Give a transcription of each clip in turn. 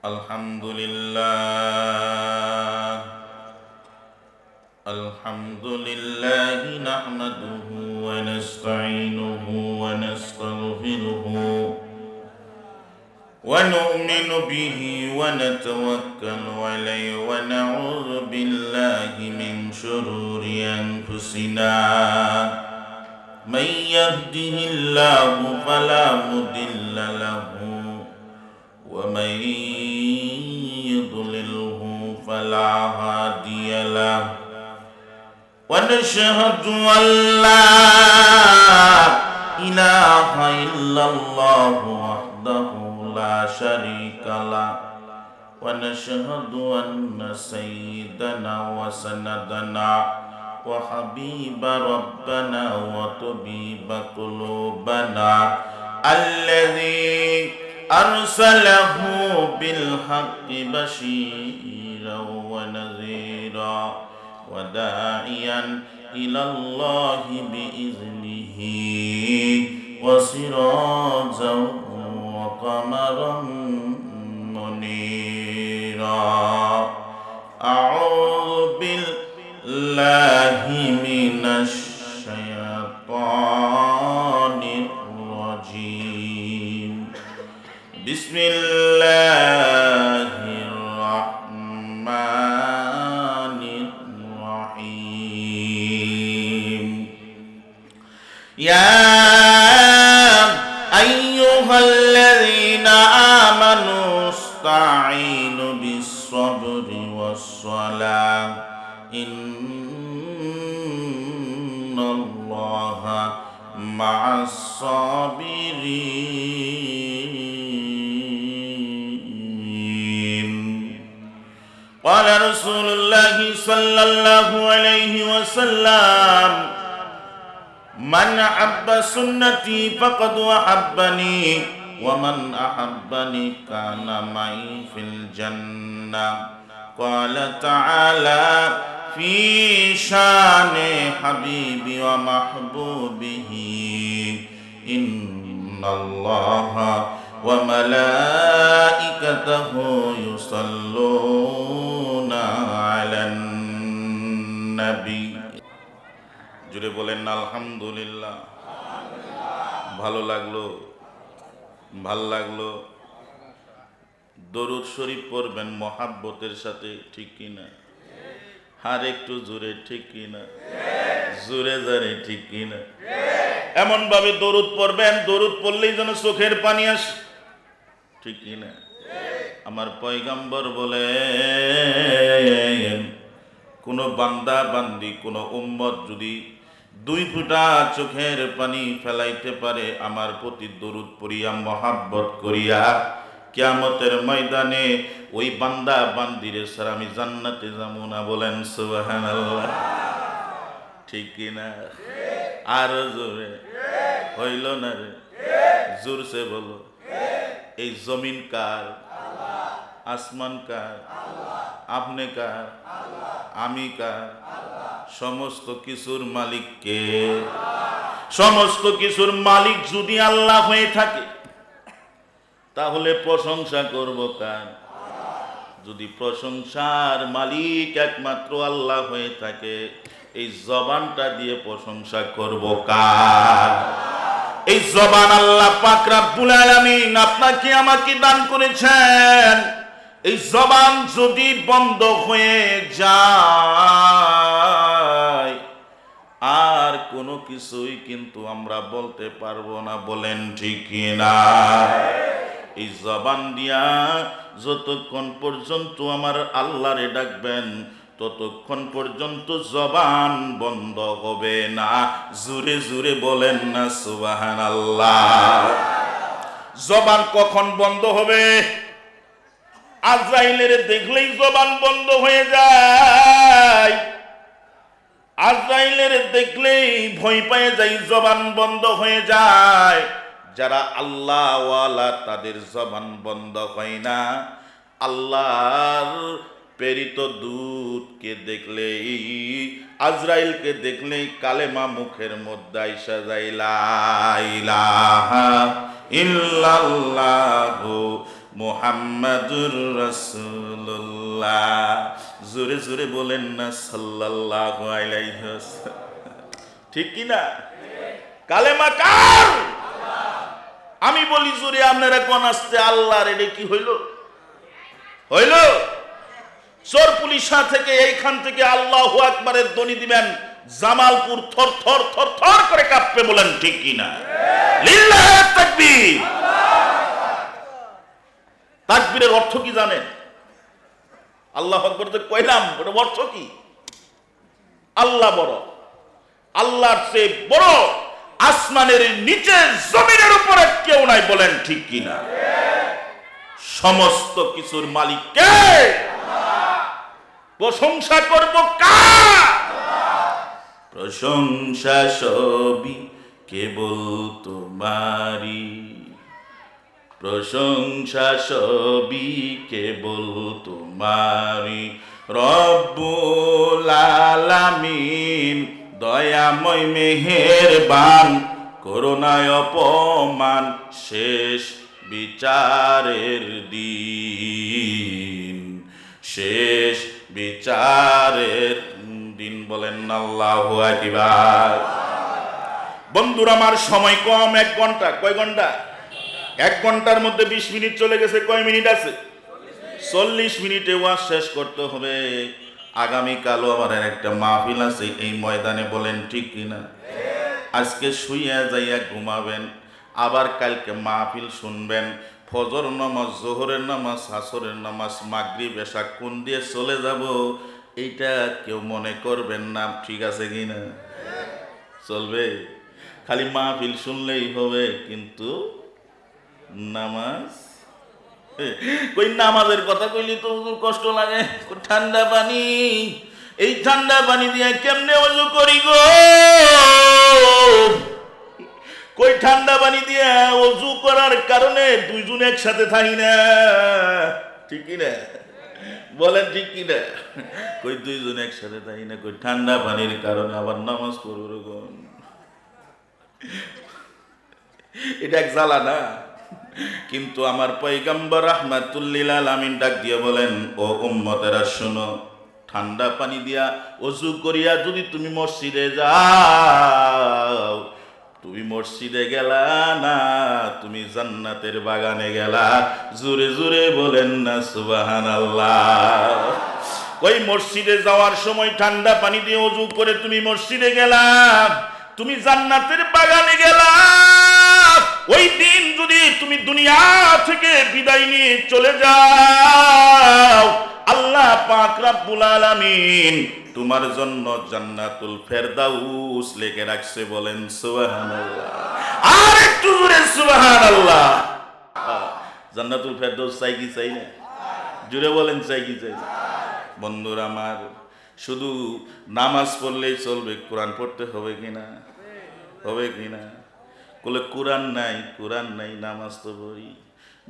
الحمد لله نحمده ونستعينه ونستغفره ونؤمن به ونتوكل عليه ونعوذ بالله من شرور أنفسنا من يهده الله فلا مضل له ومن يضلله فلا هادي له ونشهد أن لا إله إلا الله وحده لا شريك له ونشهد أن سيدنا وسندنا وحبيب ربنا وطبيب قلوبنا الذي أرسله بالحق بشيرا ونذيرا وداعيا إلى الله بإذنه وسراجا وقمرا منيرا أعوذ بالله من الشيطان الرجيم بسم الله الرحمن الرحيم يا أيها الذين آمنوا استعينوا بالصبر والصلاة إن الله مع الصابرين قال رسول الله صلى الله عليه وسلم من أحب سنتي فقد أحبني ومن أحبني كان معي في الجنة قال تعالى في شان حبيبي ومحبوبه إن الله وملائكته يصلون على النبي জুড়ে বলেন আলহামদুলিল্লাহ। ভালো লাগলো, ভাল লাগলো। দরুদ শরীফ পড়বেন মহাব্বতের সাথে, ঠিক কিনা? আর একটু জোরে, ঠিক কিনা? জোরে জোরে, ঠিক কিনা? এমন ভাবে দরুদ পড়বেন, দরুদ পড়লেই যেন চোখের পানি আসে, ঠিক কিনা? আমার পয়গম্বর বলেন কোন বান্দা বান্দি, কোন উম্মত যদি 2 ফোঁটা চোখের পানি ফেলাইতে পারে আমার প্রতি দরুদ পড়িয়া মহাব্বত করিয়া, কিয়ামতের ময়দানে ওই বান্দা বান্দিরে স্যার আমি জান্নাতে যাবো না। বলেন সুবহানাল্লাহ, ঠিক কিনা? আর জোরে হইল না রে, জোরসে বলো। এই জমিন কার? আসমান কার? আপনি কার? আমি কার? সমস্ত কিছুর মালিক কে? সমস্ত কিছুর মালিক যদি আল্লাহ হয়ে থাকে তাহলে প্রশংসা করব কার? যদি প্রশংসার মালিক একমাত্র আল্লাহ হয়ে থাকে, এই জবানটা দিয়ে প্রশংসা করব কার? এই জবান আল্লাহ পাক রব্বুল আলামিন আপনাকে আমাকে দান করেছেন। এই জবান যদি বন্ধ হয়ে যায় আর কোনো কিছুই কিন্তু আমরা বলতে পারবো না। বলেন ঠিক কিনা? এই জবান দিয়া যতক্ষণ পর্যন্ত আমার আল্লাহরে ডাকবেন ততক্ষণ পর্যন্ত জবান বন্ধ হবে না। জোরে জোরে বলেন না সুবহানাল্লাহ। জবান কখন বন্ধ হবে? আজরাইলের দেখলেই জবান বন্ধ হয়ে যায়। আজরাইলের দেখলেই ভয় পেয়ে যায়, জবান বন্ধ হয়ে যায়। যারা আল্লাহ ওয়ালা তাদের জবান বন্ধ হয় না। আল্লাহর প্রেরিত দূতকে দেখলেই, আজরাইলকে দেখলেই কালেমা মুখের মধ্যে আইসা যায়, লা ইলাহা ইল্লাল্লাহু মুহাম্মাদুর রাসূলুল্লাহ। জোরে জোরে বলেন না সাল্লাল্লাহু আলাইহি ওয়াসাল্লাম। ঠিক কি না? কালেমা কার? আমি বলি জোরে, আপনারা কোন আসতে আল্লাহর। এটা কি হইল? হইল চোর পুলিশা থেকে এইখান থেকে আল্লাহু আকবারের ধ্বনি দিবেন, জামালপুর থর থর থর থর করে কাঁপবে। বলেন ঠিক কি না? লিল্লাহি তাকবীর। তাকবীরের অর্থ কি জানেন? আল্লাহু আকবার তো কইলাম, ওটার অর্থ কি? আল্লাহ বড়, আল্লাহর চেয়ে বড় আসমানের নিচে জমিনের উপরে কেউ নাই। বলেন ঠিক কি না? সমস্ত কিছুর মালিক কে? প্রশংসা করব কার? প্রশংসা সবই কেবল তোমারই, প্রশংসা সবই কেবল তোমারই। রব্বুল আলামিন দয়াময় মেহেরবান, করুণায় অপমান শেষ বিচারের দিন, শেষ বিচারের দিন। বলেন আল্লাহু আকবার। বন্ধুরা আমার সময় কম, 1 ঘন্টা। কয় ঘন্টা? 1 ঘন্টার মধ্যে 20 মিনিট চলে গেছে। কয় মিনিট আছে? 40 মিনিটে ওয়াজ শেষ করতে হবে। আগামীকালও আমার একটা মাহফিল আছে এই ময়দানে। বলেন ঠিক কিনা? আজকে শুইয়া যাইয়া ঘুমাবেন, আবার কালকে মাহফিল শুনবেন। ফজর নামাজ, জোহরের নামাজ, আসরের নামাজ, মাগরিব, এশা কোন দিয়ে চলে যাব এইটা কেউ মনে করবেন না। ঠিক আছে কিনা? চলবে? খালি মাহফিল শুনলেই হবে, কিন্তু নামাজ কই? নামাজের কথা কইলি তো কষ্ট লাগে। ঠান্ডা পানি, এই ঠান্ডা পানি দিয়ে কেমনে ওযু করি গো? কই ঠান্ডা পানি দিয়ে ওযু করার কারণে দুইজন একসাথে থাকি না। ঠিক কি না? বলেন ঠিক কি না? কই দুইজন একসাথে থাকি না, কই ঠান্ডা পানির কারণে আবার নামাজ পড়ব। এটা এক জ্বালা না? কিন্তু আমার পয়গম্বর রাহমাতুল লিল আলামিন ডাক দিয়ে বলেন, ও উম্মতেরা শুনো, ঠান্ডা পানি দিয়া ওযু করিয়া যদি তুমি মসজিদে যাও, তুমি মসজিদে গেলা না, তুমি জান্নাতের বাগানে গেলা। জোরে জোরে বলেন না সুবহানাল্লাহ। ওই মসজিদে যাওয়ার সময় ঠান্ডা পানি দিয়ে ওযু করে তুমি মসজিদে গেলা, তুমি জান্নাতের বাগানে গেলা। ওই দিন যদি তুমি দুনিয়া থেকে বিদায় নিয়ে চলে যাও, আল্লাহ পাক রব্বুল আলামিন তোমার জন্য জান্নাতুল ফেরদাউস লিখে রাখছে। বলেন সুবহানাল্লাহ। আর একটু জোরে সুবহানাল্লাহ। জান্নাতুল ফেরদাউস চাই কি চাই না? জোরে বলেন চাই কি চাই না? বন্ধুরা আমার, শুধু নামাজ পড়লেই চলবে? কোরআন পড়তে হবে কিনা? হবে কিনা? বলে কোরআন নাই, কোরআন নাই, নামাজ তো পড়ি।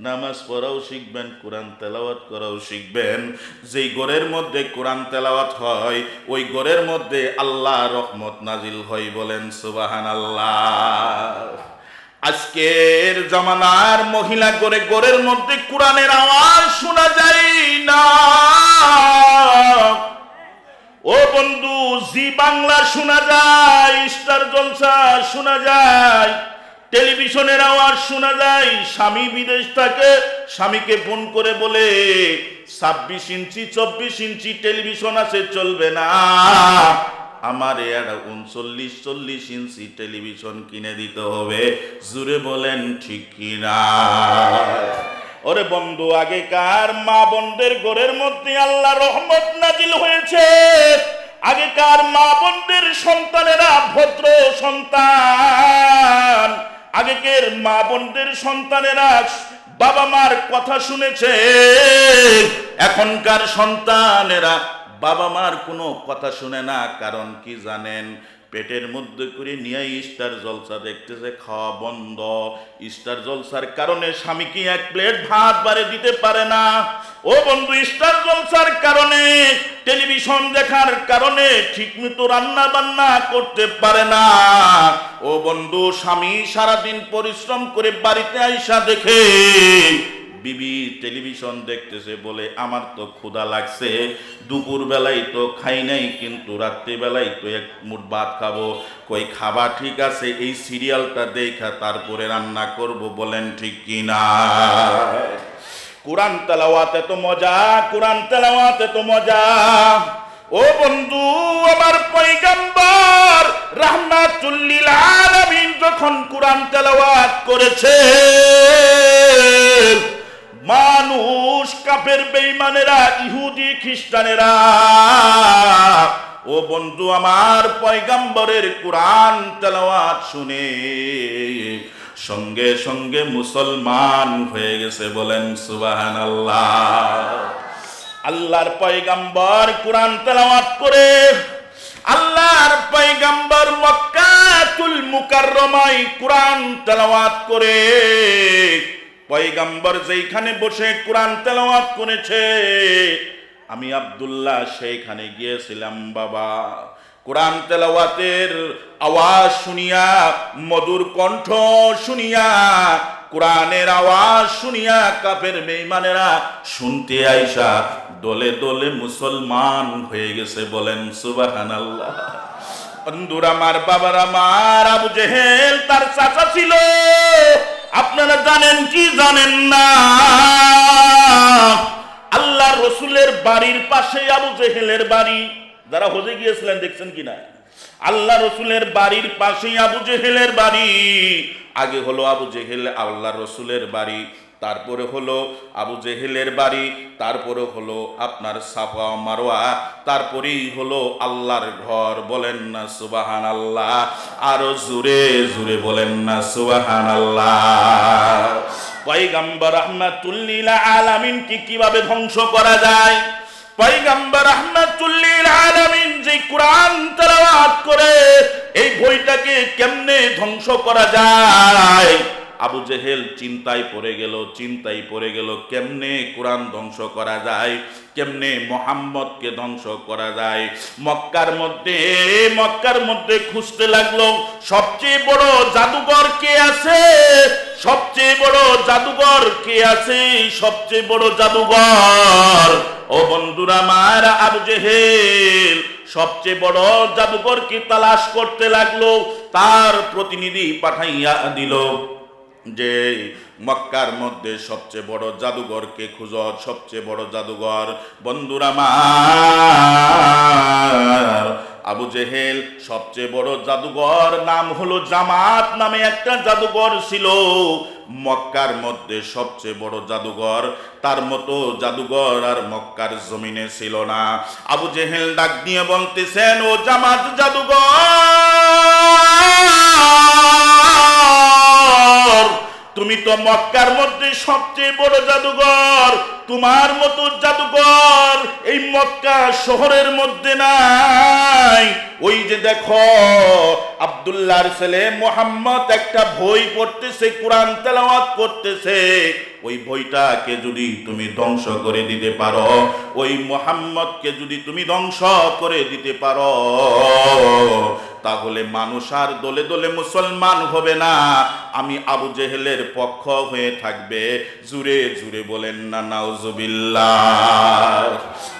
নামাজ পড়াও শিখবেন, কোরআন তেলাওয়াত করাও শিখবেন। যেই ঘরের মধ্যে কোরআন তেলাওয়াত হয়, ওই ঘরের মধ্যে আল্লাহ রহমত নাজিল হয়। বলেন সুবহানাল্লাহ। আজকের জামানার মহিলা ঘরে ঘরের মধ্যে কোরআনের আওয়াজ শোনা যায় না। ও বন্ধু, জি বাংলা শোনা যায়, স্টার জলসা শোনা যায়, টেলিভিশনের আওয়াজ শোনা যায়। স্বামী বিদেশ থাকে, স্বামীকে ফোন করে বলে 26 ইঞ্চি 24 ইঞ্চি টেলিভিশন আছে, চলবে না, আমার এটা 39-40 ইঞ্চি টেলিভিশন কিনে দিতে হবে। জুড়ে বলেন ঠিক কিনা? ওরে বন্ধু, আগেকার মা বোনদের ঘরের মধ্যে আল্লাহ রহমত নাজিল হয়েছে। আগেকার মা বোনদের সন্তানেরা ভদ্র সন্তান। আগেকার মা বোনদের সন্তানেরা বাবা মার কথা শুনেছে। এখনকার সন্তানেরা বাবা মার কোনো কথা শুনে না। কারণ কি জানেন? পেটের মধ্যে করে নিয়ে স্টার জলসা দেখতেছে, খাওয়া বন্ধ। স্টার জলসার কারণে স্বামীকে 1 প্লেট ভাত বাড়ি দিতে পারে না। ও বন্ধু, স্টার জলসার কারণে, টেলিভিশন দেখার কারণে ঠিকমতো রান্না বান্না করতে পারে না। ও বন্ধু, স্বামী সারাদিন পরিশ্রম করে বাড়িতে আইসা দেখে বিবি টেলিভিশন দেখতেছে, বলে আমার তো ক্ষুধা লাগছে, দুপুর বেলায় তো খাই নাই, কিন্তু রাত্রিবেলায় তো এক মুঠ ভাত খাবো। কই খাবা ঠিক আছে, এই সিরিয়ালটা দেখা তারপরে রান্না করব, বলেন ঠিক কিনা? কোরআন তেলাওয়াত এত মজা, কোরআন তেলাওয়াত এত মজা। ও বন্ধু, আমার পয়গম্বর রাহমাতুল লিল আলামিন যখন কোরআন তেলাওয়াত করেছে, মানুষ কাফের বেঈমানেরা, ইহুদি খ্রিস্টানেরা, ও বন্ধু আমার পয়গম্বরের কোরআন তেলাওয়াত শুনে সঙ্গে সঙ্গে মুসলমান হয়ে গেছে, বলেন সুবহানাল্লাহ। আল্লাহর পয়গম্বর কোরআন তেলাওয়াত করে, আল্লাহর পয়গম্বর মক্কাতুল মুকাররমায় কোরআন তেলাওয়াত করে, পয়গম্বর যেখানে বসে কোরআন তেলাওয়াত করেছে, আমি আব্দুল্লাহ সেইখানে গিয়েছিলাম বাবা। কোরআন তেলাওয়াতের আওয়াজ শুনিয়া, মধুর কণ্ঠ শুনিয়া, কোরআনের আওয়াজ শুনিয়া কাফের বেঈমানেরা শুনতে আইসা দলে দলে মুসলমান হয়ে গেছে, বলেন সুবহানাল্লাহ। বন্ধুরা আমার, বাবার আমার, আবু জেহেল তার চাচা ছিল। আপনারা জানেন কি জানেন না? আল্লাহ রসুলের বাড়ির পাশে আবু জেহেলের বাড়ি। যারা হজে গিয়েছিলেন দেখছেন কিনা, আল্লাহ রসুলের বাড়ির পাশেই আবু জেহেলের বাড়ি। আগে হলো আবু জেহেল আল্লাহ রসুলের বাড়ি, তারপরে হলো আবু জেহেলের বাড়ি, তারপরে হলো আপনার সাফা মারওয়া, তারপরেই হলো আল্লাহর ঘর, বলেন না সুবহানাল্লাহ। আরো জোরে জোরে বলেন না সুবহানাল্লাহ। পয়গম্বর রাহমাতুল লিল আলামিন কি কিভাবে ধ্বংস করা যায়? পয়গম্বর রাহমাতুল লিল আলামিন যে কোরআন তেলাওয়াত করে, এই বইটাকে কেমনে ধ্বংস করা যায়? আবু জেহেল চিন্তায় পড়ে গেল কেমনে কোরআন ধ্বংস করা যায়, কেমনে মুহাম্মদকে ধ্বংস করা যায়। মক্কার মধ্যে খুঁজতে লাগলো, সবচেয়ে বড় জাদুঘর কে আছে, সবচেয়ে বড় জাদুঘর কে আছে, সবচেয়ে বড় জাদুঘর। ও বন্ধুরা আমার, আবু জেহেল সবচেয়ে বড় জাদুঘরকে তালাশ করতে লাগলো। তার প্রতিনিধি পাঠাইয়া দিল যে মক্কার মধ্যে সবচেয়ে বড় জাদুঘরকে খুঁজো, সবচেয়ে বড় জাদুঘর। বন্ধুরা আমার, আবু জেহেল সবচেয়ে বড় জাদুঘর নাম হলো জামাত নামে একটা জাদুঘর ছিল মক্কার মধ্যে, সবচেয়ে বড় জাদুঘর। তার মতো জাদুঘর আর মক্কার জমিনে ছিল না। আবু জেহেল ডাক দিয়ে বলতেছেন, ও জামাত জাদুঘর, তুমি তো মক্কার মধ্যে সবচেয়ে বড় জাদুঘর, তোমার মতো জাদুঘর এই মক্কা শহরের মধ্যে নাই। ওই যে দেখো আব্দুল্লাহর ছেলে মুহাম্মদ একটা বই পড়তেছে, কোরআন তেলাওয়াত করতেছে, ওই বইটাকে যদি তুমি ধ্বংস করে দিতে পারো, ওই মুহাম্মদকে যদি তুমি ধ্বংস করে দিতে পারো, তাহলে মানুষ আর দলে দলে মুসলমান হবে না, আমি আবু জেহেলের পক্ষ হয়ে থাকবে। জুরে জুরে বলেন না নাউজুবিল্লাহ।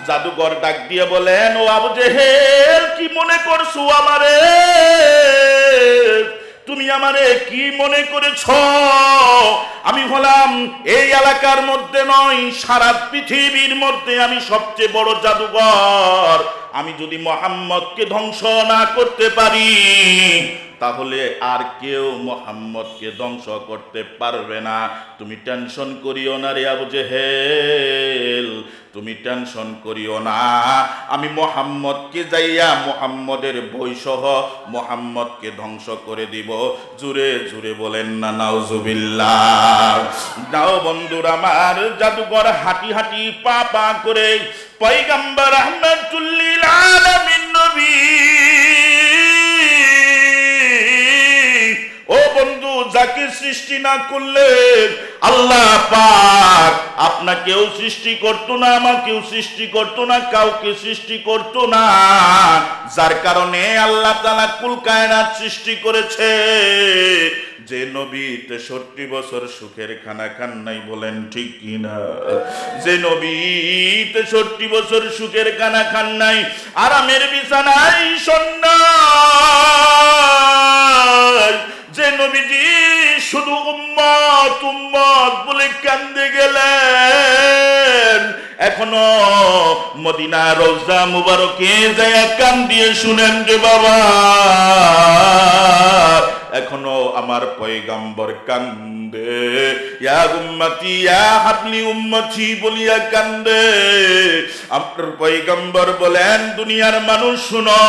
জাদুকর ডাক দিয়ে বলেন, ও আবু জেহেল, কি মনে করছো আমারে? তুমি আমারে কি মনে করেছ? আমি হলাম এই এলাকার মধ্যে নয়, সারা পৃথিবীর মধ্যে আমি সবচেয়ে বড় জাদুকর। আমি যদি মুহাম্মদকে ধ্বংস না করতে পারি, তাহলে আর কেউ মুহাম্মদকে ধ্বংস করতে পারবে না। তুমি টেনশন করিও না রে আবু জেহেল, তুমি টেনশন করিও না। আমি মুহাম্মদকে যাইয়া মুহাম্মদের বই সহ মুহাম্মদকে ধ্বংস করে দিব। জুরে জুরে বলেন না নাউজুবিল্লাহ। নাও বন্ধুরা আমার, জাদুঘর হাঁটি হাঁটি পা পা করে পয়গম্বর রাহমাতুল লিল আলামিন নবী, ও বন্ধু যাকে সৃষ্টি না করলেন আল্লাহ পাক আপনাকেও সৃষ্টি করতো না, আমাকেও সৃষ্টি করতো না, কাউকে সৃষ্টি করতো না, যার কারণে আল্লাহ তাআলা কুল কায়নাত সৃষ্টি করেছে। যে নবী 63 বছর সুখের খানা খান নাই, বলেন ঠিক কিনা? যে নবী 63 বছর সুখের খানা খান নাই, আরামের বিছানায় শোন নাই, যে নবীজি শুধু উম্মত উম্মত বলে কান্দে গেলেন, এখনো মদিনা রওজা মুবারকে যায় কান দিয়ে শুনেন রে বাবা, এখনো আমার পয়গম্বর কান্দে, ইয়া উম্মতি ইয়া হাবলি উম্মতি বলিয়া কান্দে। আপনার পয়গম্বর বলেন, দুনিয়ার মানুষ শুনো,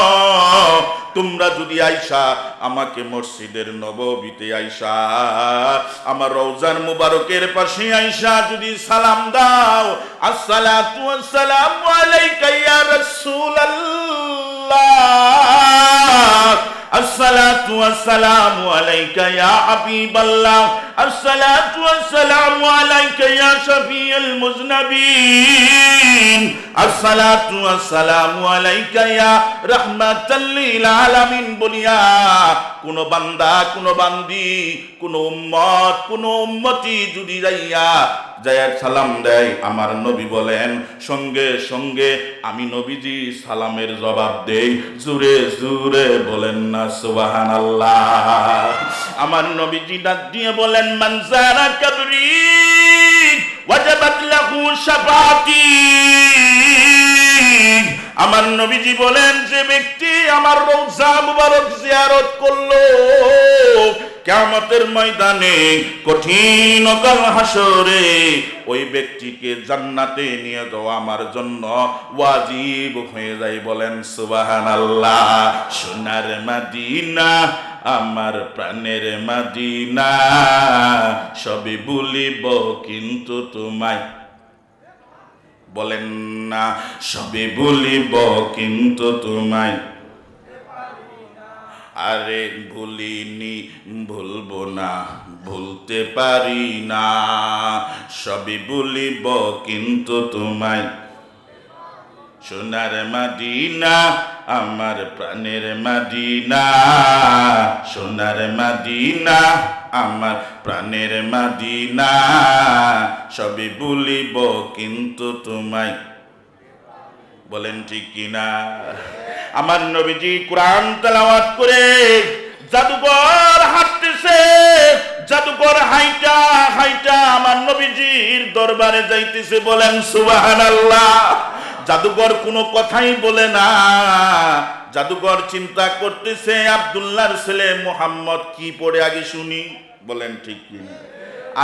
তোমরা যদি আইসা আমাকে মসজিদের নববীতে আইসা আমার রওজার মুবারকের পাশে আইসা যদি সালাম দাও, আসসালাতু ওয়াসসালামু আলাইকা ইয়া রাসূলুল্লাহ, আসসালাতু ওয়াসসালামু আলাইকা ইয়া হাবিবাল্লাহ, আসসালাতু ওয়াসসালামু আলাইকা ইয়া শাফিউল মুযনিবিন, আসসালাতু ওয়াসসালামু আলাইকা ইয়া রাহমাতাল লিল আলামিন বলিয়া কোন বান্দা, কোন বান্দি, কোন উম্মত, কোন উম্মতি যদি যাইয়া সালাম দেয়, আমার নবী বলেন সঙ্গে সঙ্গে আমি নবীজি সালামের জবাব দেই। জোরে জোরে বলেন না সুবহানাল্লাহ। আমার নবীজি ডাক দিয়ে বলেন, মান যারা কবরি ওয়াজাবাত লাহু শাফাআতি। আমার নবীজি বলেন, যে ব্যক্তি আমার রওজা মুবারক জিয়ারত করলো, কিয়ামতের ময়দানে কঠিন কাল হাসরে ওই ব্যক্তিকে জান্নাতে নিয়ে যাওয়া আমার জন্য ওয়াজিব হয়ে যায়। বলেন সুবহানাল্লাহ। সোনার মদিনা আমার প্রাণের মদিনা, সবই ভুলিব কিন্তু তোমায়, বলেন না সবই ভুলিব কিন্তু তোমায়, আরে ভুলিনি ভুলবো না, ভুলতে পারি না, সবই ভুলিব কিন্তু তোমায়। সোনার মদিনা আমার প্রাণের মদিনা, সোনার মদিনা আমার প্রাণের মদিনা, সবই ভুলিব কিন্তু তোমায়, বলেন ঠিক কিনা? আমার নবীজি কোরআন তেলাওয়াত করে জাদুঘর হাঁটতেছে, জাদুঘর হাইটা হাইটা আমার নবীজির দরবারে যাইতেছে। বলেন সুবহানাল্লাহ। জাদুঘর কোনো কথাই বলে না, জাদুঘর চিন্তা করতেছে আব্দুল্লাহর ছেলে মুহাম্মদ কি পড়ে আগে শুনি, বলেন ঠিক কিনা?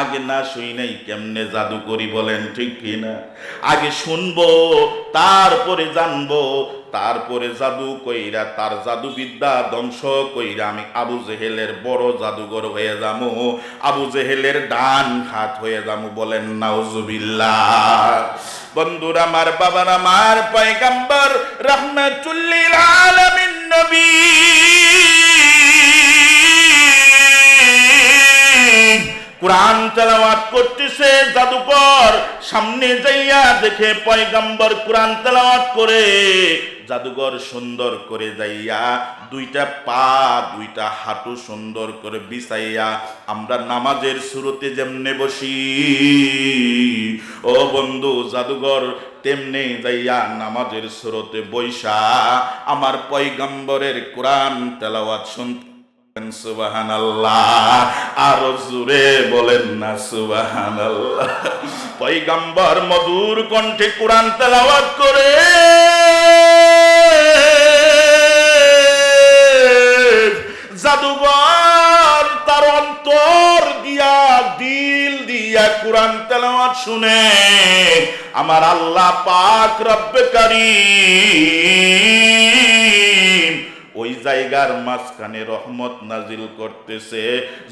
আগে না শুই নাই কেমনে জাদু করি, বলেন ঠিক কিনা? আগে শুনবো তারপরে জানবো, তারপরে জাদু কইরা তার জাদুবিদ্যা ধ্বংস কইরা আমি আবু জেহেলের বড় জাদুঘর হয়ে যাবো, আবু জেহেলের ডান হাত হয়ে যাবো। বলেন নাউজুবিল্লাহ। বন্ধুরা আমার, বাবার আমার, পয়গম্বর রাহমাতুল লিল আলামিন নবী কোরআন তেলাওয়াত করতেছে, জাদুকর সামনে যাইয়া দেখে পয়গম্বর কোরআন তেলাওয়াত করে, জাদুঘর সুন্দর করে যাইয়া দুইটা পা দুইটা হাঁটু সুন্দর করে বিছাইয়া আমরা নামাজের শুরুতে যেমনে বসি, ও বন্ধু জাদুঘর তেমনি যাইয়া নামাজের শুরুতে বৈশা আমার পয়গম্বরের কোরআন তেলাওয়াত শুনতে। সুবহানাল্লাহ। আরো জোরে বলেন না সুবহানাল্লাহ। পয়গম্বর মধুর কণ্ঠে কোরআন তেলাওয়াত করে জাদুঘর তার অন্তর দিয়া দিল দিয়া কোরআন তেলাওয়াত শুনে আমার আল্লাহ পাক রব্বে কারীম ওই জায়গার মাঝখানে রহমত নাজিল করতেছে।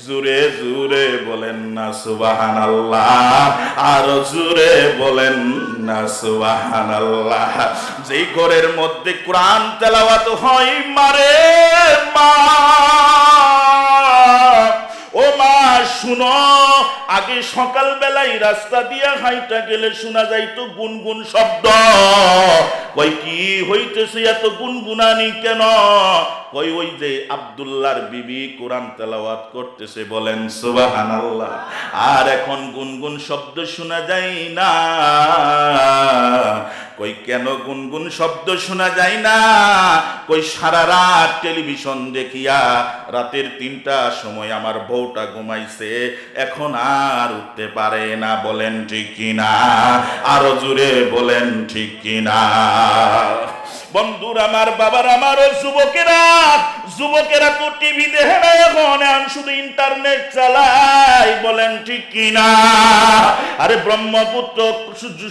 জোরে জোরে বলেন না সুবহানাল্লাহ। আরো জোরে বলেন না সুবহানাল্লাহ। যেই ঘরের মধ্যে কোরআন তেলাওয়াত হয়, মারে মা, ও মা শুনো, আগে সকাল বেলায় রাস্তা দিয়া হাইটা গেলে শোনা যাইতো গুনগুন শব্দ। কই কি হইতেছে এত গুনগুনানি কেন? কই ওই যে আব্দুল্লাহর বিবি কোরআন তেলাওয়াত করতেছে, বলেন সুবহানাল্লাহ। আর এখন গুনগুন শব্দ শোনা যায় না। কই কেন গুনগুন শব্দ শোনা যায় না? কই সারা রাত টেলিভিশন দেখিয়া রাতের ৩টার সময় আমার বউটা ঘুমাইছে, এখন আর উঠতে পারে না, বলেন ঠিক কিনা? আরো জোরে বলেন ঠিক কিনা? বন্ধুরা আমার, বাবার আমার, যুবকেরা তো টিভি দেখে না, এখন শুধু ইন্টারনেট চালায়, বলেন ঠিক কিনা? আরে ব্রহ্মপুত্র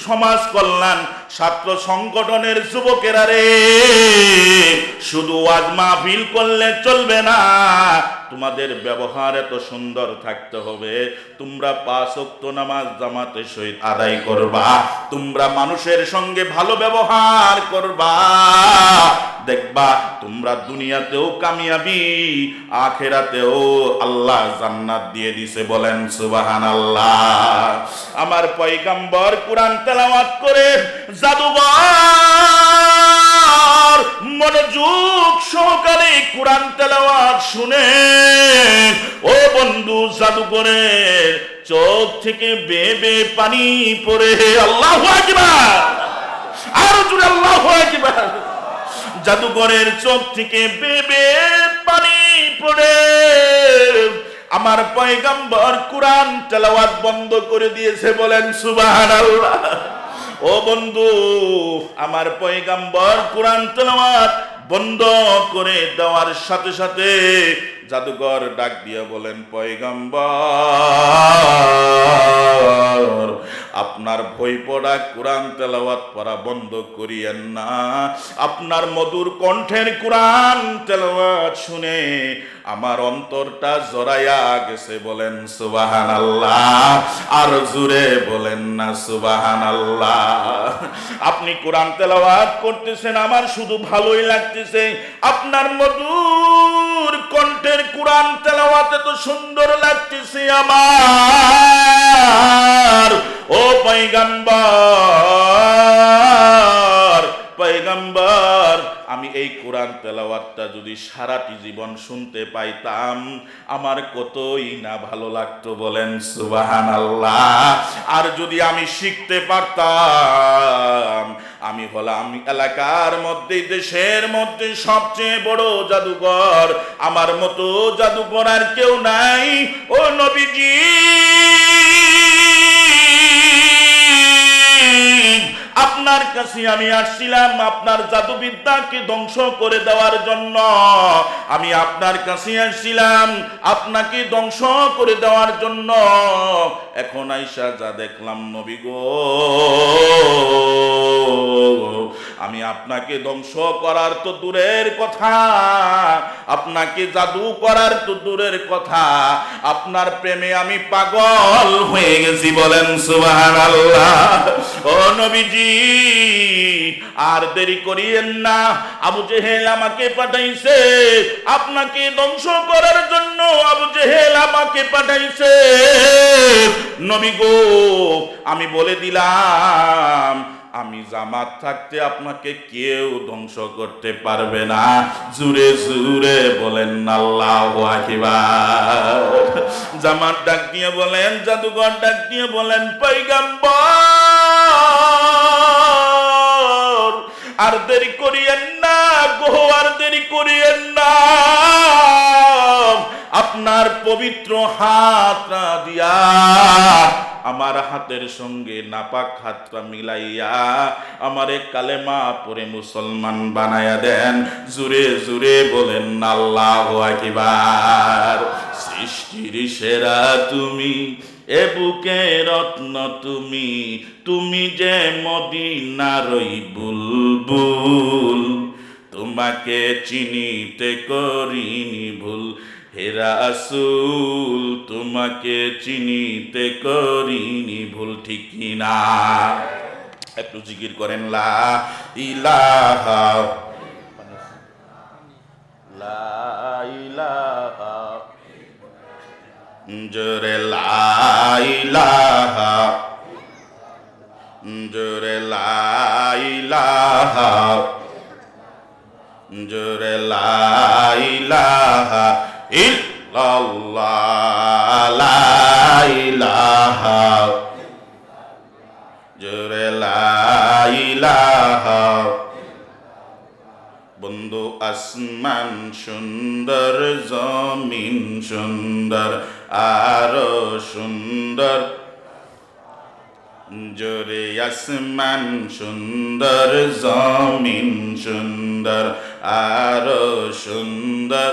সমাজ কল্যাণ ছাত্র সংগঠনের যুবকেরা রে, শুধু ওয়াজ মাহফিল করলে চলবে না, তোমাদের ব্যবহার এত সুন্দর থাকতে হবে। তোমরা 5 ওয়াক্ত নামাজ জামাতের সহিত আদায় করবা, তোমরা মানুষের সঙ্গে ভালো ব্যবহার করবা, দেখবা তোমরা দুনিয়াতেও কামিয়াবি, আখেরাতেও আল্লাহ জান্নাত দিয়ে দিছে, বলেন সুবহানাল্লাহ। আমার পয়গম্বর কোরআন তেলাওয়াত করে জাদুঘর মনোযোগ সহকারে কোরআন তেলাওয়াত শুনে, ও বন্ধু, জাদুঘরের চোখ থেকে বেয়ে বেয়ে পানি পড়ে, আল্লাহু আকবার, আর জোরে আল্লাহু আকবার। জাদুঘরের চোখ থেকে বেয়ে বেয়ে পানি পড়ে আমার পয়গম্বর কোরআন তেলাওয়াত বন্ধ করে দিয়েছে, বলেন সুবহানাল্লাহ। ও বন্ধু, আমার পয়গম্বর কোরআন তেলাওয়াত বন্ধ করে দেওয়ার সাথে সাথে জাদুঘর ডাক দিয়ে বলেন, পয়গম্বর আপনার ভয় পড়া কোরআন তেলাওয়াত পড়া বন্ধ করিয়েন না, আপনার মধুর কণ্ঠের কোরআন তেলাওয়াত শুনে আমার অন্তরটা জড়াইয়া গেছে, বলেন সুবহানাল্লাহ। আর জোরে বলেন না সুবহানাল্লাহ। আপনি কোরআন তেলাওয়াত করতেছেন, আমার শুধু ভালোই লাগতেছে, আপনার মধুর কণ্ঠের কোরআন তেলাওয়াত এত সুন্দর লাগতেছে আমার। ও পয়গম্বর, আমি এই কোরআন তেলাওয়াতটা যদি সারাটি জীবন শুনতে পাইতাম, আমার কতই না ভালো লাগতো, বলেন সুবহানাল্লাহ। আর যদি আমি শিখতে পারতাম, আমি হলাম এলাকার মধ্যে, দেশের মধ্যে সবচেয়ে বড় জাদুঘর, আমার মতো জাদুঘর আর কেউ নাই। ও নবীজি, আপনার কাছে আমি আসছিলাম আপনার জাদুবিদ্যাকে ধ্বংস করে দেওয়ার জন্য। আমি আপনার কাছে আসছিলাম আপনাকে ধ্বংস করে দেওয়ার জন্য। এখন আইসা যা দেখলাম নবী গো, আমি আপনাকে ধ্বংস করার তো দূরের কথা, আপনাকে জাদু করার তো দূরের কথা, আপনার প্রেমে আমি পাগল হয়ে গেছি, বলেন সুবহানাল্লাহ। ও নবীজি, আর দেরি করিয়েন না, আবু জেহেল আমাকে পাঠাইছে আপনাকে ধ্বংস করার জন্য, আবু জেহেল আমাকে পাঠাইছে। নবী গো, আমি বলে দিলাম, আমি জামাত থাকতে আপনাকে কেউ ধ্বংস করতে পারবে না। জুরে জুরে বলেন আল্লাহু আকবার। জামাত ডাক দিয়ে বলেন, জাদুঘর ডাক দিয়ে বলেন, পয়গম্বর আর দেরি করিয়েন না গো, আর দেরি করিয়েন না, আপনার পবিত্র হাতটা দিয়া আমার হাতের সঙ্গে নাপাক হাতটা মিলাইয়া আমারে কালেমা পড়ে মুসলমান বানায়া দেন। জুরে জুরে বলেন আল্লাহু আকবার। সৃষ্টির সেরা তুমি, এ বুকে রত্ন তুমি, তুমি যে মদিনারই বুলবুল, তোমাকে চিনিতে করিনি ভুল, হে রাসূল তোমাকে চিনিতে করিনি ভুল। ঠিক কিনা? একটু জিকির করেন, লা ইলাহা লা ইলাহা জোরে লা ইলাহা, জোরে লা ইলাহা, জোরে লা ইলাহা ইল্লাল্লাহ, লা ইলাহা, জোরে লা ইলাহা। বন্ধু আসমান সুন্দর, জমিন সুন্দর, আরো সুন্দর, জোরে আসমান সুন্দর, জমিন সুন্দর, আরো সুন্দর।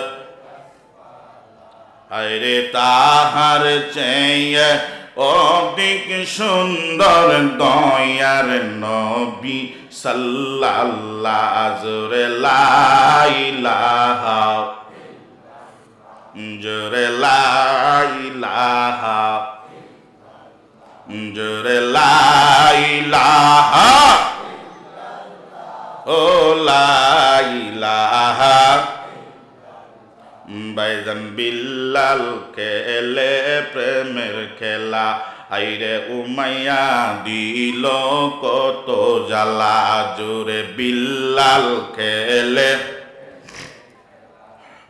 আরে তাহার চেয়ে অধিক সুন্দর দয়ার নবী সাল্লাল্লাহু, জোরে লা ইলাহা, জোরে লা ইলাহা, জোরে লা ইলাহা, ও লা ইলাহা। বাইজান বিল্লাল খেলে প্রেমের খেলা, হাইরে উমাইয়া দিল কত জ্বালা, জোরে বিল্লাল খেলে,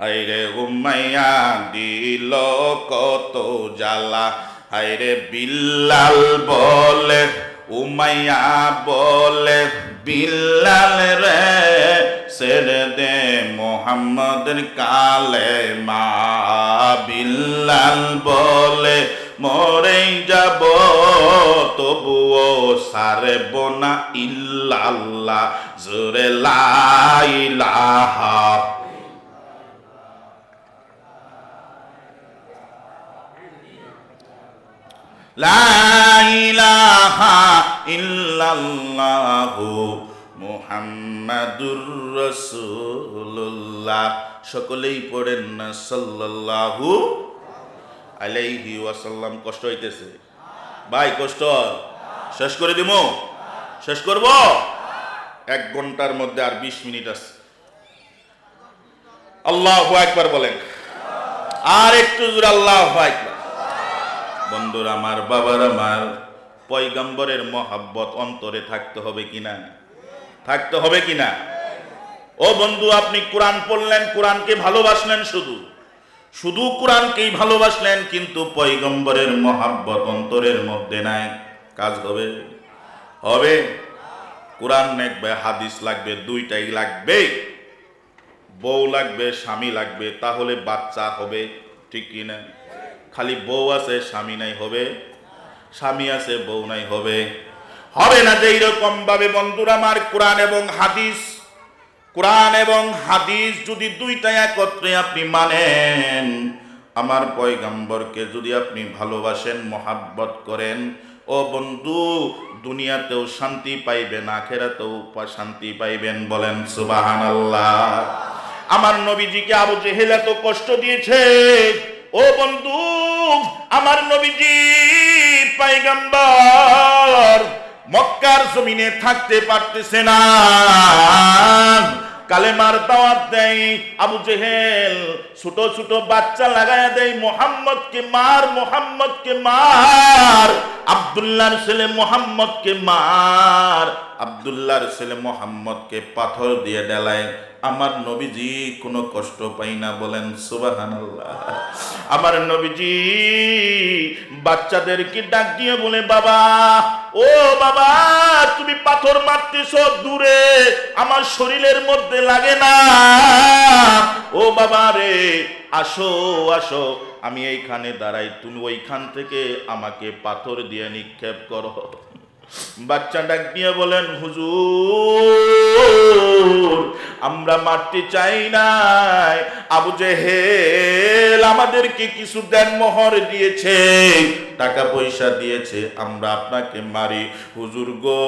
হাইরে উমাইয়া দিল কত জ্বালা। হাইরে বিল্লাল বলে, উমাইয়া বলে, বিল্লাল রে ছেড়ে দে মোহাম্মদের কালেমা। বিল্লাল বলে মরেই যাব তবুও সারব না ইল্লাল্লাহ, জোরে লা ইলাহা। লা ইলাহা ইল্লাল্লাহু মুহাম্মাদুর রাসূলুল্লাহ। সকলেই পড়েন না সাল্লাল্লাহু আলাইহি ওয়াসাল্লাম। কষ্ট হইতেছে ভাই? কষ্ট শেষ করে দিমু? শেষ করব? 1 ঘন্টার মধ্যে আর 20 মিনিট আছে। আল্লাহু আকবার বলেন, আর একটু জোরে আল্লাহু আকবার। বন্ধুরা আমার, বাবার আমার, পয়গম্বরের মহাব্বত অন্তরে থাকতে হবে কিনা? থাকতে হবে কিনা? ও বন্ধু, আপনি কোরআন পড়লেন, কোরআনকে ভালোবাসলেন, শুধু শুধু কোরআনকেই ভালোবাসলেন, কিন্তু পয়গম্বরের মহাব্বত অন্তরের মধ্যে নাই, কাজ হবে? হবে? কোরআন লাগবে, হাদিস লাগবে, দুইটাই লাগবে। বউ লাগবে, স্বামী লাগবে, তাহলে বাচ্চা হবে, ঠিক কিনা? খালি বউ আছে স্বামী নাই হবে? স্বামী আছে বউ নাই হবে? হবে না। যে এইরকম ভাবে বন্ধুরা আমার, কোরআন এবং হাদিস, কোরআন এবং হাদিস যদি দুইটা একত্রে আপনি মানেন, আমার পয়গম্বরকে যদি আপনি ভালোবাসেন, মহাব্বত করেন, ও বন্ধু, দুনিয়াতেও শান্তি পাইবেন, আখিরাতেও শান্তি পাইবেন। বলেন সুবহানাল্লাহ। আমার নবীজিকে আবু জেহেল এত কষ্ট দিয়েছে, ও বন্ধু, আমার নবীজি পয়গম্বর মক্কার জমিনে থাকতে পারতেছে না, কালেমার দাওয়াত দেয়। আবু জেহেল ছোট ছোট বাচ্চা লাগায়া দেয়, মোহাম্মদকে মার, মোহাম্মদকে মার, আব্দুল্লাহর ছেলে মোহাম্মদকে মার, আব্দুল্লাহর ছেলে মোহাম্মদকে পাথর দিয়ে ডেলায়। আমার নবীজি কোনো কষ্ট পাই না। বলেন সুবহানাল্লাহ। আমার নবীজি বাচ্চাদেরকে ডাক দিয়ে বলে, বাবা, ও বাবা, তুমি পাথর মারতেছো দূরে, আমার শরীরের মধ্যে লাগে না। ও বাবা রে, আসো আসো, আমি এইখানে দাঁড়াই, তুমি ওইখান থেকে আমাকে পাথর দিয়ে নিক্ষেপ করো। বাচ্চা ডাক দিয়ে বলেন, হুজুর, আমরা মারতে চাই নাই, আবু জেহেল আমাদেরকে কিছু দেনমোহর দিয়েছে, টাকা পয়সা দিয়েছে, আমরা আপনাকে মারি। হুজুর গো,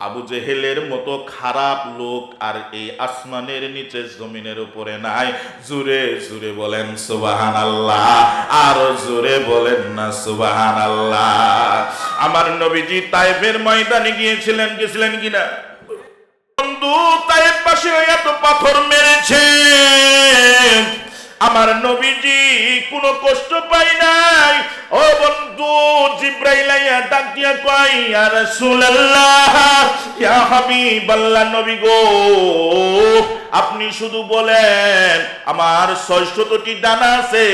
আবু জেহেলের মতো খারাপ লোক আর এই আসমানের নিচে জমিনের উপরে নাই। জোরে জোরে বলেন সুবহানাল্লাহ, আর জোরে বলেন না সুবহানাল্লাহ। আমার নবীজি তায়েফের ময়দানে গেছিলেন কিনা? বন্ধু, তায়েফ পাশে এত পাথর মেরেছে, আমার নবীজি কোনো কষ্ট পায় নাই। ও বন্ধু, জিব্রাইল আইয়া ডাক দিয়া কয়, ইয়া রাসূলুল্লাহ, ইয়া হাবিবাল্লাহ, নবী গো, আপনি শুধু বলেন আমার 600টি ডানা আছে,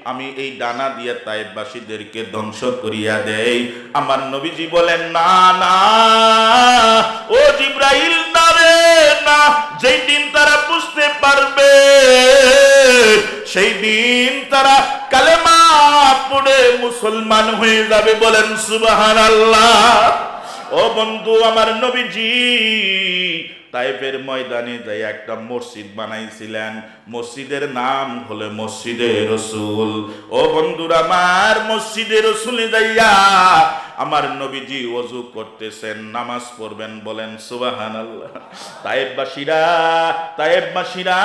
আমি এই ডানা দিয়ে তায়েফবাসীদেরকে ধ্বংস করিয়া দেই। আমার নবীজি বলেন, না না ও জিব্রাইল, না রে না, যেই দিন তারা বুঝতে পারবে সেই দিন তারা কালেমা পড়ে মুসলমান হয়ে যাবে। বলেন সুবহানাল্লাহ। ও বন্ধু, আমার নবীজি তায়েফের ময়দানে যাই একটা মসজিদ বানাইছিলেন, মসজিদের নাম হলো মসজিদে রসুল। ও বন্ধুরা আমার, মসজিদে রসুলে যাইয়া আমার নবীজি ওযু করতেছেন, নামাজ পড়বেন। বলেন সুবহানাল্লাহ। তায়েফবাসীরা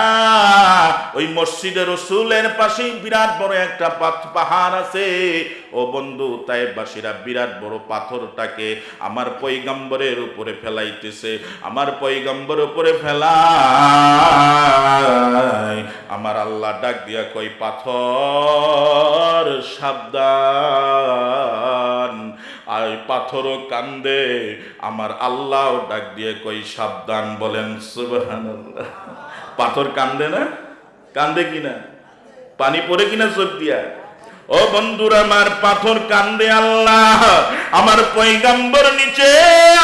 ওই মসজিদে রসুলের পাশেই বিরাট বড় একটা পাহাড় আছে। ও বন্ধু, তায়েফবাসীরা বিরাট বড় পাথরটাকে আমার পয়গম্বরের উপরে ফেলাইতেছে। আমার পয়গম্বর উপরে ফেলাই আমার আল্লাহ ডাক দিয়া কই, পাথর সাবধান। আর পাথরও কান্দে, আমার আল্লাহ ডাক দিয়ে কই সাবধান। বলেন সুবহানাল্লাহ। পাথর কান্দে না? কান্দে কিনা? পানি পড়ে কিনা চোখ দিয়া? ও বন্ধুরা আমার, পাথর কান্দে। আল্লাহ আমার পয়গম্বর নিচে,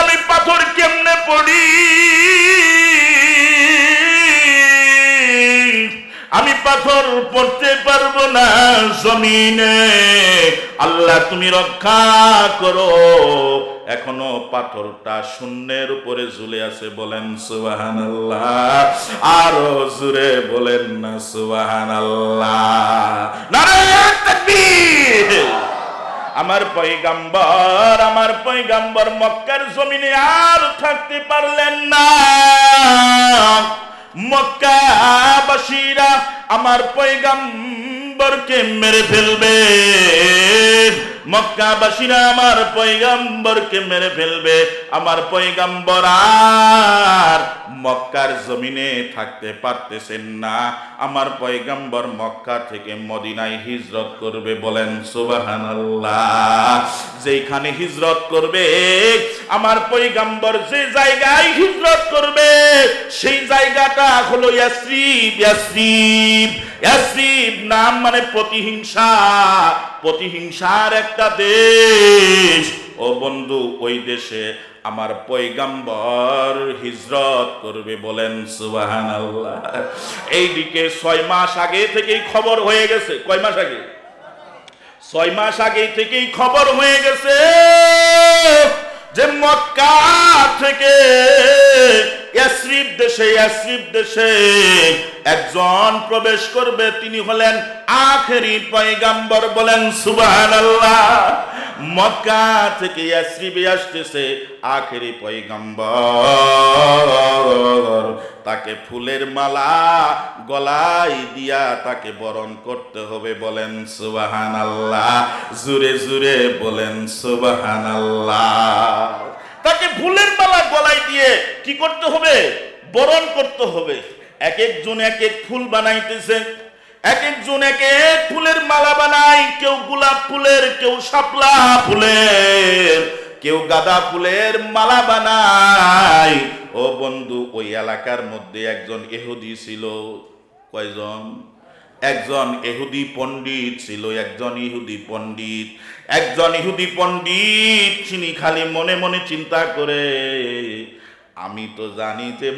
আমি পাথর কেমনে পড়ি? আমি পাথর পড়তে পারবো না জমিনে। আল্লাহ তুমি রক্ষা করো। এখনো পাথরটা শূন্যের উপরে ঝুলে আছে। বলেন সুবহানাল্লাহ। আরো জোরে বলেন না সুবহানাল্লাহ। নারে তাকবীর। আমার পয়গম্বর মক্কার জমিনে আর থাকতে পারলেন না। মক্কাবাসীরা আমার পয়গম্বরকে মেরে ফেলবে। মক্কাবাসীরা আমার পয়গম্বরকে মেরে ফেলবে। আমার পয়গম্বর আর মক্কার জমিনে থাকতে পারতেছেন না। আমার পয়গম্বর মক্কা থেকে মদিনায় হিজরত করবে। বলেন সুবহানাল্লাহ। যেখানে হিজরত করবে আমার পয়গম্বর, যে জায়গায় হিজরত করবে সেই জায়গাটা হলো ইয়াসরিব। ইয়াসরিব নাম মানে প্রতিহিংসা, প্রতিহিংসার একটা দেশ। ও বন্ধু, ওই দেশে আমার পয়গম্বর হিজরত করবে। বলেন সুবহানাল্লাহ। এইদিকে 6 মাস আগে থেকেই খবর হয়ে গেছে। কয় মাস আগে? 6 মাস আগে থেকেই খবর হয়ে গেছে যে মক্কা থেকে ইয়াসরিব দেশে একজন প্রবেশ করবে। তিনি হলেন আখেরি পয়গম্বর। বলেন সুবহানাল্লাহ। মক্কা থেকে ইয়াসরিবে আসতেছে আখেরি পয়গম্বর। তাকে ফুলের মালা গলায় দিয়া তাকে বরণ করতে হবে। বলেন সুবহানাল্লাহ। জোরে জোরে বলেন সুবহানাল্লাহ। তাকে ফুলের মালা গলায় দিয়ে কি করতে হবে? বরণ করতে হবে। এক একজন এক এক ফুল বানাইতেছে, এক একজন এক এক ফুলের মালা বানায়। কেউ গোলাপ ফুলের, কেউ শাপলা ফুলের, কেউ গাঁদা ফুলের মালা বানায়। ও বন্ধু, ওই এলাকার মধ্যে একজন ইহুদি ছিল। কয়জন? একজন ইহুদি পণ্ডিত ছিল। একজন ইহুদি পণ্ডিত তিনি খালি মনে মনে চিন্তা করে, আমি তো জানি যে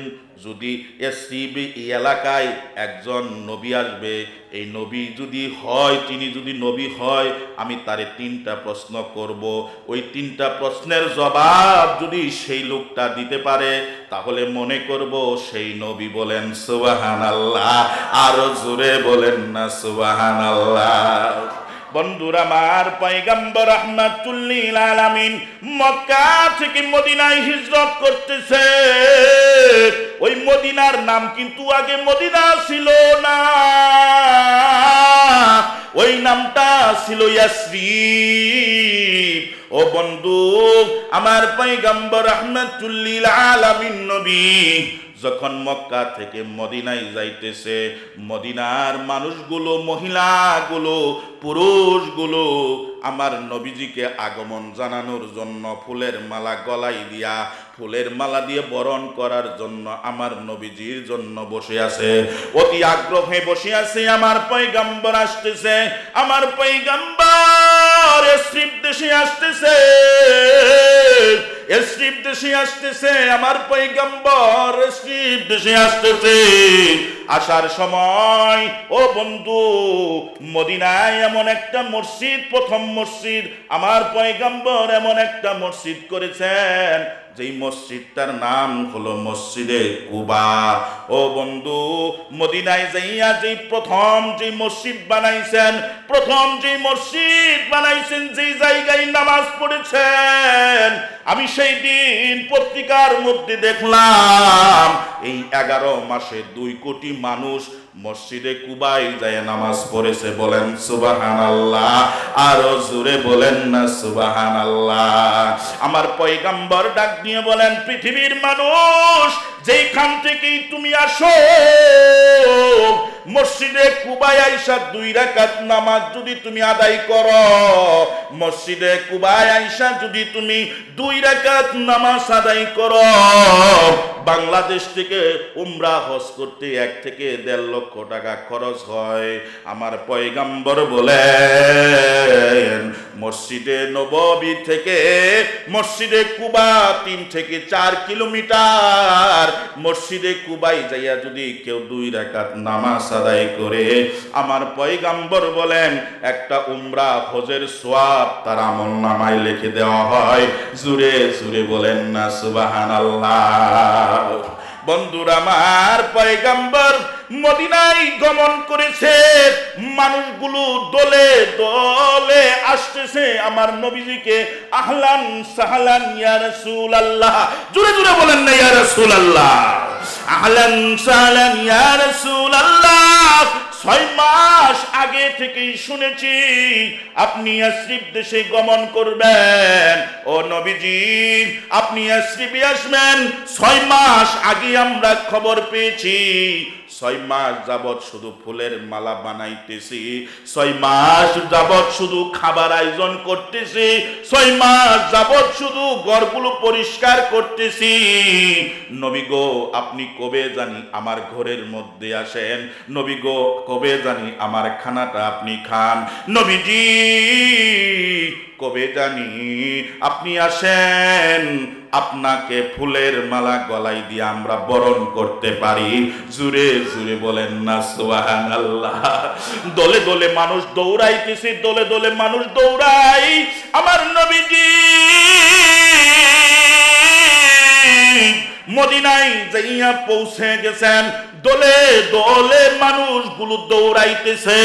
যদি ইয়াসরিব এই এলাকায় একজন নবী আসবে, এই নবী যদি হয়, তিনি যদি নবী হয়, আমি তারে 3টা প্রশ্ন করব। ওই 3টা প্রশ্নের জবাব যদি সেই লোকটা দিতে পারে তাহলে মনে করব সেই নবী। বলেন সুবহানাল্লাহ। আরো জোরে বলেন না সুবহানাল্লাহ। বন্ধুরা আমার, পয়গম্বর রাহমাতুল লিল আলামিন মক্কা থেকে মদিনায় হিজরত করতেছে। ওই মদিনার নাম কিন্তু আগে মদিনা ছিল না, ওই নামটা ছিল ইয়াসরিব। ও বন্ধু, আমার পয়গম্বর রাহমাতুল লিল আলামিন নবী যখন মক্কা থেকে মদিনায় যাইতেছে, মদিনার মানুষগুলো, মহিলাগুলো, পুরুষগুলো আমার নবীজিকে আগমন জানানোর জন্য ফুলের মালা গলায় দিয়া, ফুলের মালা দিয়ে বরণ করার জন্য আমার নবীজির জন্য বসে আছে, অতি আগ্রহে বসে আছে। আমার পয়গম্বর আসতেছে, আমার পয়গম্বর এসরিফ দেশে আসতেছে, এসরিফ দেশে আসতেছে, আমার পয়গম্বর এসরিফ দেশে আসতেছে। আসার সময় ও বন্ধু, মদিনায় এমন একটা মসজিদ, প্রথম মসজিদ আমার পয়গম্বর এমন একটা মসজিদ করেছেন, যেই মসজিদটার নাম হলো মসজিদে কুবা। ও বন্ধু, মদিনায় যাইয়া যেই প্রথম যে মসজিদ বানাইছেন, প্রথম যে মসজিদ বানাইছেন, যেই জায়গায় নামাজ পড়েছেন, আমি সেই দিন পত্রিকার মধ্যে দেখলাম এই 11 মাসে 2 কোটি মানুষ মসজিদে কুবায় যায় নামাজ পড়েছে। বলেন সুবহানাল্লাহ, আরো জোরে বলেন না সুবহানাল্লাহ। আমার পয়গম্বর ডাক দিয়ে বলেন, পৃথিবীর মানুষ যেইখান থেকেই তুমি আসো, মসজিদে কুবায় আইসা 2 রাকাত নামাজ যদি তুমি আদায় করো, মসজিদে কুবায় আইসা যদি তুমি 2 রাকাত নামাজ আদায় করো, বাংলাদেশ থেকে উমরা হজ করতে 1 থেকে 1.5 লক্ষ টাকা খরচ হয়। আমার পয়গম্বর বলেন, মসজিদে নববী থেকে মসজিদে কুবা 3 থেকে 4 কিলোমিটার, মসজিদে কুবায় যাইয়া যদি কেউ 2 রাকাত নামাজ আদায় করে, আমার পয়গম্বর বলেন একটা উমরা হজের সওয়াব তার আমলনামায় লিখে দেওয়া হয়। জোরে জোরে বলেন না সুবহানাল্লাহ। বন্ধুরা, আমার পয়গম্বর মদিনায় গমন করেছে, মানুষগুলো দলে দলে আসতেছে আমার নবীজিকে আহলান সাহলান ইয়া রাসূলুল্লাহ, জোরে জোরে বলেন না ইয়া রাসূলুল্লাহ, আহলান সাহলান ইয়া রাসূলুল্লাহ। 6 মাস আগে থেকেই শুনেছি আপনি ইয়াসরিব দেশে গমন করবেন, ও নবীজি আপনি ইয়াসরিবে আসবেন। 6 মাস আগে আমরা খবর পেয়েছি, 6 মাস যাবৎ শুধু ফুলের মালা বানাইতেছি, 6 মাস যাবৎ শুধু খাবার আয়োজন করতেছি, 6 মাস যাবৎ শুধু ঘরগুলো পরিষ্কার করতেছি। নবী গো, আপনি কবে জানি আমার ঘরের মধ্যে আসেন, নবী গো কবে জানি আমার খানাটা আপনি খান, নবীজি কবে জানি আপনি আসেন, আপনাকে ফুলের মালা গলায় দিয়ে আমরা বরণ করতে পারি। জুরে জুরে বলেন না সুবহানাল্লাহ। দলে দলে মানুষ দৌড়াইতেছে, দলে দলে মানুষ দৌড়াই, আমার নবীজি মদিনায় যাইয়া পৌঁছে গেছেন, দলে দলে মানুষগুলো দৌড়াইতেছে।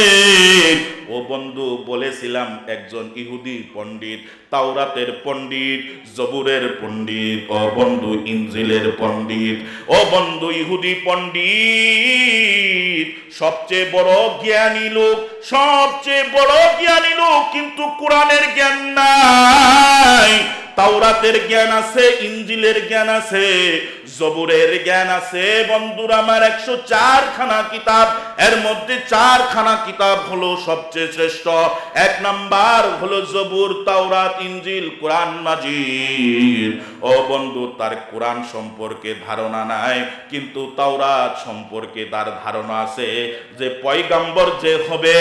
ও বন্ধু, বলেছিলাম একজন ইহুদি পণ্ডিত, তাওরাতের পণ্ডিত, জবুরের পণ্ডিত, ও বন্ধু ইনজিলের পণ্ডিত, ও বন্ধু ইহুদি পণ্ডিত সবচেয়ে বড় জ্ঞানী লোক, সবচেয়ে বড় জ্ঞানী লোক, কিন্তু কোরআনের জ্ঞান নাই। তাওরাতের জ্ঞান আছে, ইনজিলের জ্ঞান আছে, জবুরের জ্ঞান আছে। বন্ধুরা আমার 104 খানা কিতাব, এর মধ্যে 4 খানা কিতাব হলো সবচেয়ে শ্রেষ্ঠ। 1 নাম্বার হলো জবুর, তাওরাত, ইনজিল, কোরআন মাজিদ। ও বন্ধু, তার কোরআন সম্পর্কে ধারণা নাই, কিন্তু তাওরাত সম্পর্কে তার ধারণা আছে, যে পয়গম্বর যে হবে,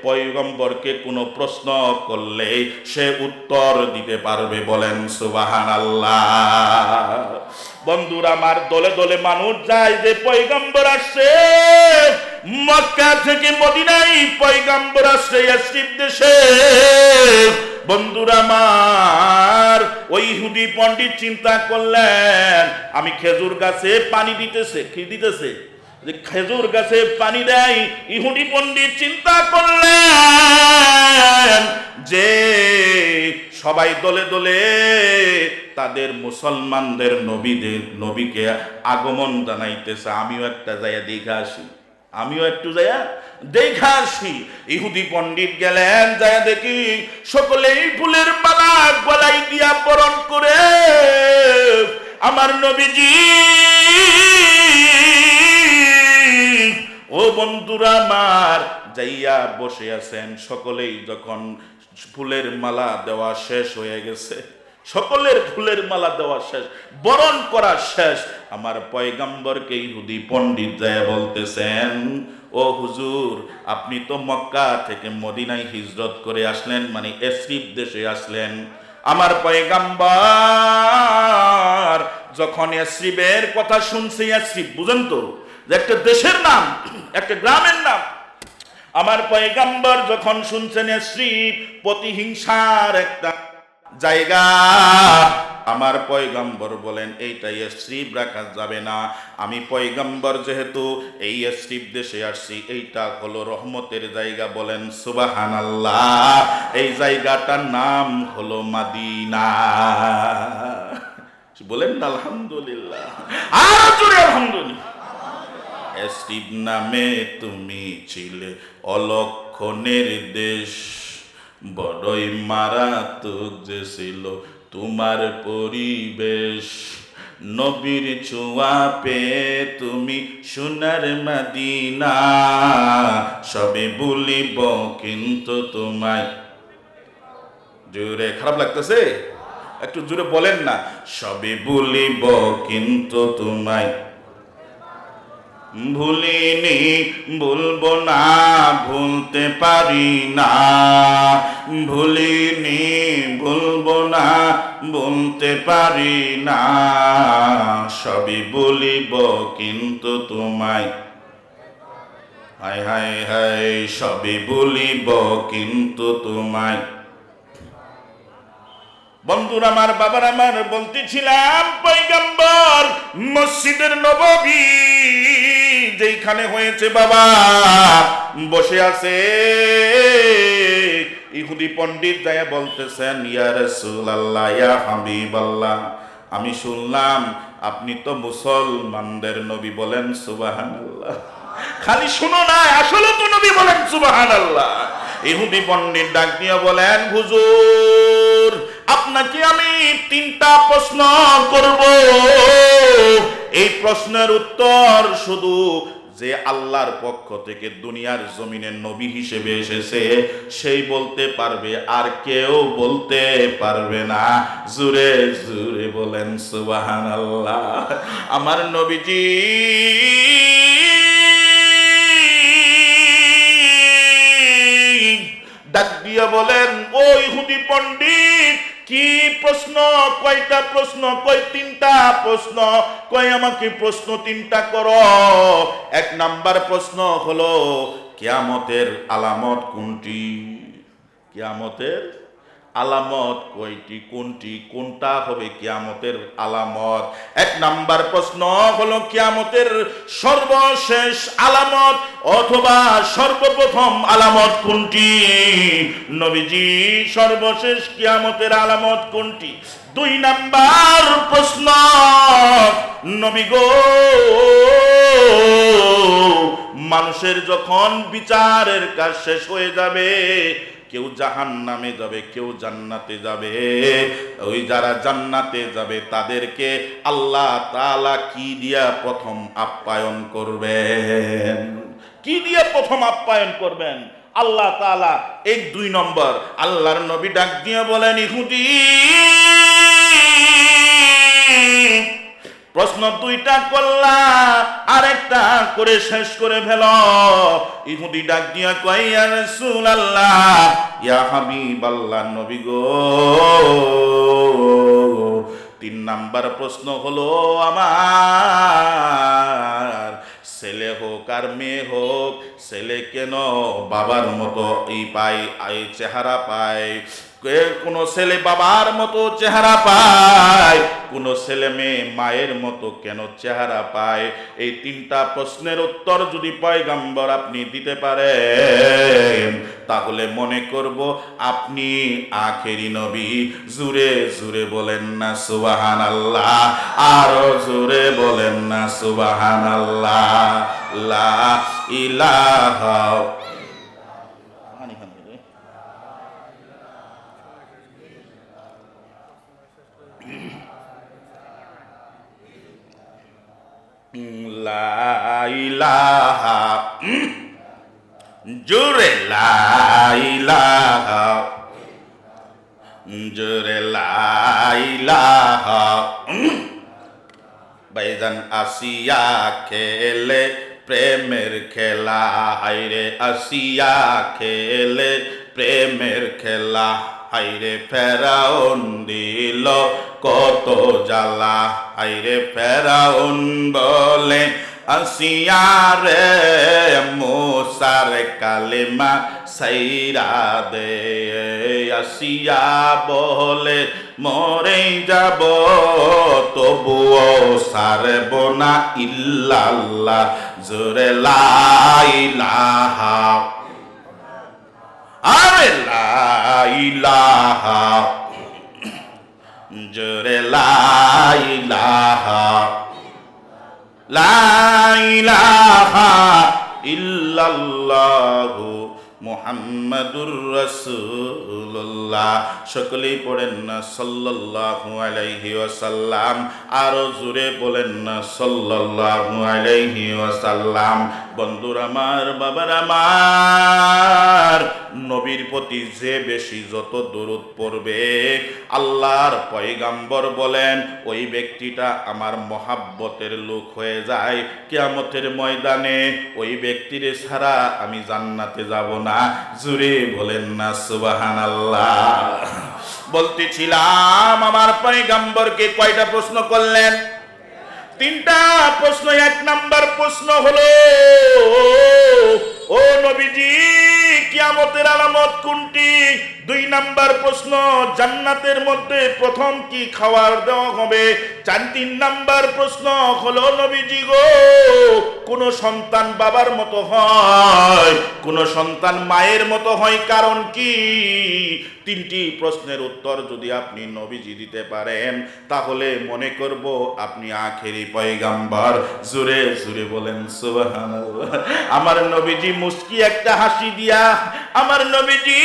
পয়গম্বরকে কোনো প্রশ্ন করলে সে উত্তর দিতে পারবে। বলেন সুবহানাল্লাহ। বন্ধুরা আমার, দলে দলে মানুষ যায় যে পয়গম্বর আসছে, মক্কা থেকে মদিনায় পয়গম্বর আসছে ইয়াসরিব দেশে। বন্ধুরা আমার, ওই ইহুদি পণ্ডিত চিন্তা করলেন, আমি খেজুর গাছে পানি দিতেছে, কি দিতেছে, যে খেজুর গাছে পানি দেয়। ইহুদি পণ্ডিত চিন্তা করলেন যে সবাই দলে দলে তাদের মুসলমানদের নবীকে আগমন জানাইতেছে, আমিও একটা যাইয়া দেখে আসি, আমিও একটু যাইয়া দেখা আসি। ইহুদি পণ্ডিত গেলেন, যাইয়া দেখি সকলেই ফুলের মালা গলায় দিয়া বরণ করে আমার নবীজি ও বন্ধুরা আমার, যাইয়া বসে আছেন সকলেই। যখন ফুলের মালা দেওয়া শেষ হয়ে গেছে, সকলের ফুলের মালা দেওয়া শেষ, বরণ করা শেষ, আমার পয়গম্বরকে ইহুদি পণ্ডিত যায় বলতেছেন, ও হুজুর, আপনি তো মক্কা থেকে মদিনায় হিজরত করে আসলেন, মানে এসরিফ দেশে আসলেন। আমার পয়গম্বর যখন এসরিফের কথা শুনছে, এসরিফ বুঝেন তো, যে একটা দেশের নাম, একটা গ্রামের নাম। আমার পয়গম্বর যখন শুনছেন এসরিফ প্রতিহিংসার একটা জায়গা, আমার পয়গম্বর বলেন এইটাই এসরিফ রাখা যাবে না। আমি পয়গম্বর যেহেতু এই এসরিফ দেশে আসছি, এইটা হলো রহমতের জায়গা, বলেন সুবহানাল্লাহ। এই জায়গাটার নাম হলো মাদিনা, বলেন না আলহামদুলিল্লাহ, আর জোরে আলহামদুলিল্লাহ। এসরিফ নামে তুমি ছিলে অলক্ষণের দেশ, বড়ই মারাত্মক যে ছিল তোমার পরিবেশ। নবীর ছোঁয়া পেয়ে তুমি সোনার মদিনা, সবে বলিব কিন্তু তোমায়। জোরে, খারাপ লাগতেছে? একটু জোরে বলেন না, সবে বলিব কিন্তু তোমায় ভুলিনি, ভুলবো না, ভুলতে পারি না। ভুলিনি, ভুলবো না, বলতে পারি না। সবই বলিব কিন্তু তোমায়, হায় হায় হায়, সবই বলিব কিন্তু তোমায়। বন্ধুরা আমার, বাবার আমার, বলতেছিলাম পয়গম্বর মসজিদের নববী যেখানে হয়েছে, বাবা বসে আছে, ইহুদি পণ্ডিত যায়া বলতেছেন, ইয়া রাসূলুল্লাহ, ইয়া হাবিবাল্লাহ, আমি শুনলাম আপনি তো মুসলমানদের নবী, বলেন সুবহানাল্লাহ। খালি শুনো না, আসলে তো নবী, বলেন সুবহানাল্লাহ। ইহুদি পণ্ডিত ডাক দিয়ে বলেন, হুজুর, আপনাকে আমি 3টা প্রশ্ন করব। এই প্রশ্নের উত্তর শুধু যে আল্লাহর পক্ষ থেকে দুনিয়ার জমিনে নবী হিসেবে এসেছে সেই বলতে পারবে, আর কেউ বলতে পারবে না। জোরে জোরে বলেন সুবহানাল্লাহ। আমার নবীজি ডাক দিয়া বলেন, ও ইহুদি পণ্ডিত, কি প্রশ্ন? কয়টা প্রশ্ন? কয় 3টা প্রশ্ন। কয় আমাকে প্রশ্ন 3টা করো। 1 নাম্বার প্রশ্ন হলো, কিয়ামতের আলামত কোনটি? কিয়ামতের আলামত কয়টি? কোনটি? কোনটা হবে কিয়ামতের আলামত? 1 নাম্বার প্রশ্ন হলো, কিয়ামতের সর্বশেষ আলামত অথবা সর্বপ্রথম আলামত কোনটি? নবীজি, সর্বশেষ কিয়ামতের আলামত কোনটি? 2 নাম্বার প্রশ্ন, নবী গো, মানুষের যখন বিচারের কাজ শেষ হয়ে যাবে, কেউ জাহান্নামে যাবে, কেউ জান্নাতে যাবে, ওই যারা জান্নাতে যাবে তাদেরকে আল্লাহ তাআলা কি দিয়া প্রথম আপ্যায়ন করবেন? কি দিয়া প্রথম আপ্যায়ন করবেন আল্লাহ তাআলা? এই 2 নম্বর। আল্লাহর নবী ডাক দিয়ে বলেন, ইহুদি, প্রশ্ন 2টা করলা, আরেকটা করে শেষ করে ফেল। ইহুদি ডাক দিয়া কয়, ইয়া রাসূলুল্লাহ, ইয়া হাবিবাল্লাহ, নবী গো, 3 নাম্বার প্রশ্ন হলো, আমার ছেলে হোক আর মেয়ে হোক, ছেলে কেন বাবার মতো এই পায়, এই চেহারা পায়, কোন ছেলে বাবার মতো চেহারা পায়, কোন ছেলে মেয়ে মায়ের মতো কেন চেহারা পায়? এই 3টা প্রশ্নের উত্তর যদি পয়গম্বর আপনি দিতে পারেন, তাহলে মনে করব আপনি আখেরি নবী। জোরে জোরে বলেন না সুবহানাল্লাহ, আরো জোরে বলেন না সুবহানাল্লাহ। লা ইলাহা লা ইলাহা জোরে লা ইলাহা জোরে লা ইলাহা ভাইজান আসিয়া খেলে প্রেমের খেলা, হাইরে আসিয়া খেলে প্রেমের খেলা, হাইরে ফেরাউন দিল কত জ্বালা, হাইরে ফেরাউন বলে আসিয়া রে মোসার কালেমা সাইরা দে, আসিয়া বলে মরে যাব তবুও সারব না ইল্লাল্লাহ, জোরে লা ইলাহা আরে লা ইলাহা জোরে লা ইলাহা লা ইলাহা ইল্লাল্লাহু মুহাম্মাদুর রাসূলুল্লাহ। সকলেই পড়েন না সাল্লাল্লাহু আলাইহি ওয়াসাল্লাম, আরো জোরে বলেন না সাল্লাল্লাহু আলাইহি ওয়াসাল্লাম। বন্ধুরা আমার, বাবার আমার, নবীর প্রতি যে বেশি যত দরুদ পড়বে, আল্লাহর পয়গাম্বর বলেন ওই ব্যক্তিটা আমার মহাব্বতের লোক হয়ে যায়। কিয়ামতের ময়দানে ওই ব্যক্তির ছাড়া আমি জান্নাতে যাব না। জুরে বলেন না সুবহানাল্লাহ। বলতেছিলাম আমার পয়গাম্বরকে কয়টা প্রশ্ন করলেন? তিনটা প্রশ্ন। এক নাম্বার প্রশ্ন হলো, ও নবীজি কিয়ামতের আলামত কোনটি? দুই নাম্বার প্রশ্ন, জান্নাতের মধ্যে প্রথম কি খাবার দেওয়া হবে? তিন নাম্বার প্রশ্ন হলো, নবীজি গো কোন সন্তান বাবার মতো হয়, কোন সন্তান মায়ের মতো হয়, কারণ কি? তিনটি প্রশ্নের উত্তর যদি আপনি নবীজি দিতে পারেন তাহলে মনে করব আপনি আখেরি পয়গাম্বর। জোরে জোরে বলেন সুবহানাল্লাহ। আমার নবীজি মুস্কি একটা হাসি দিয়া, আমার নবীজি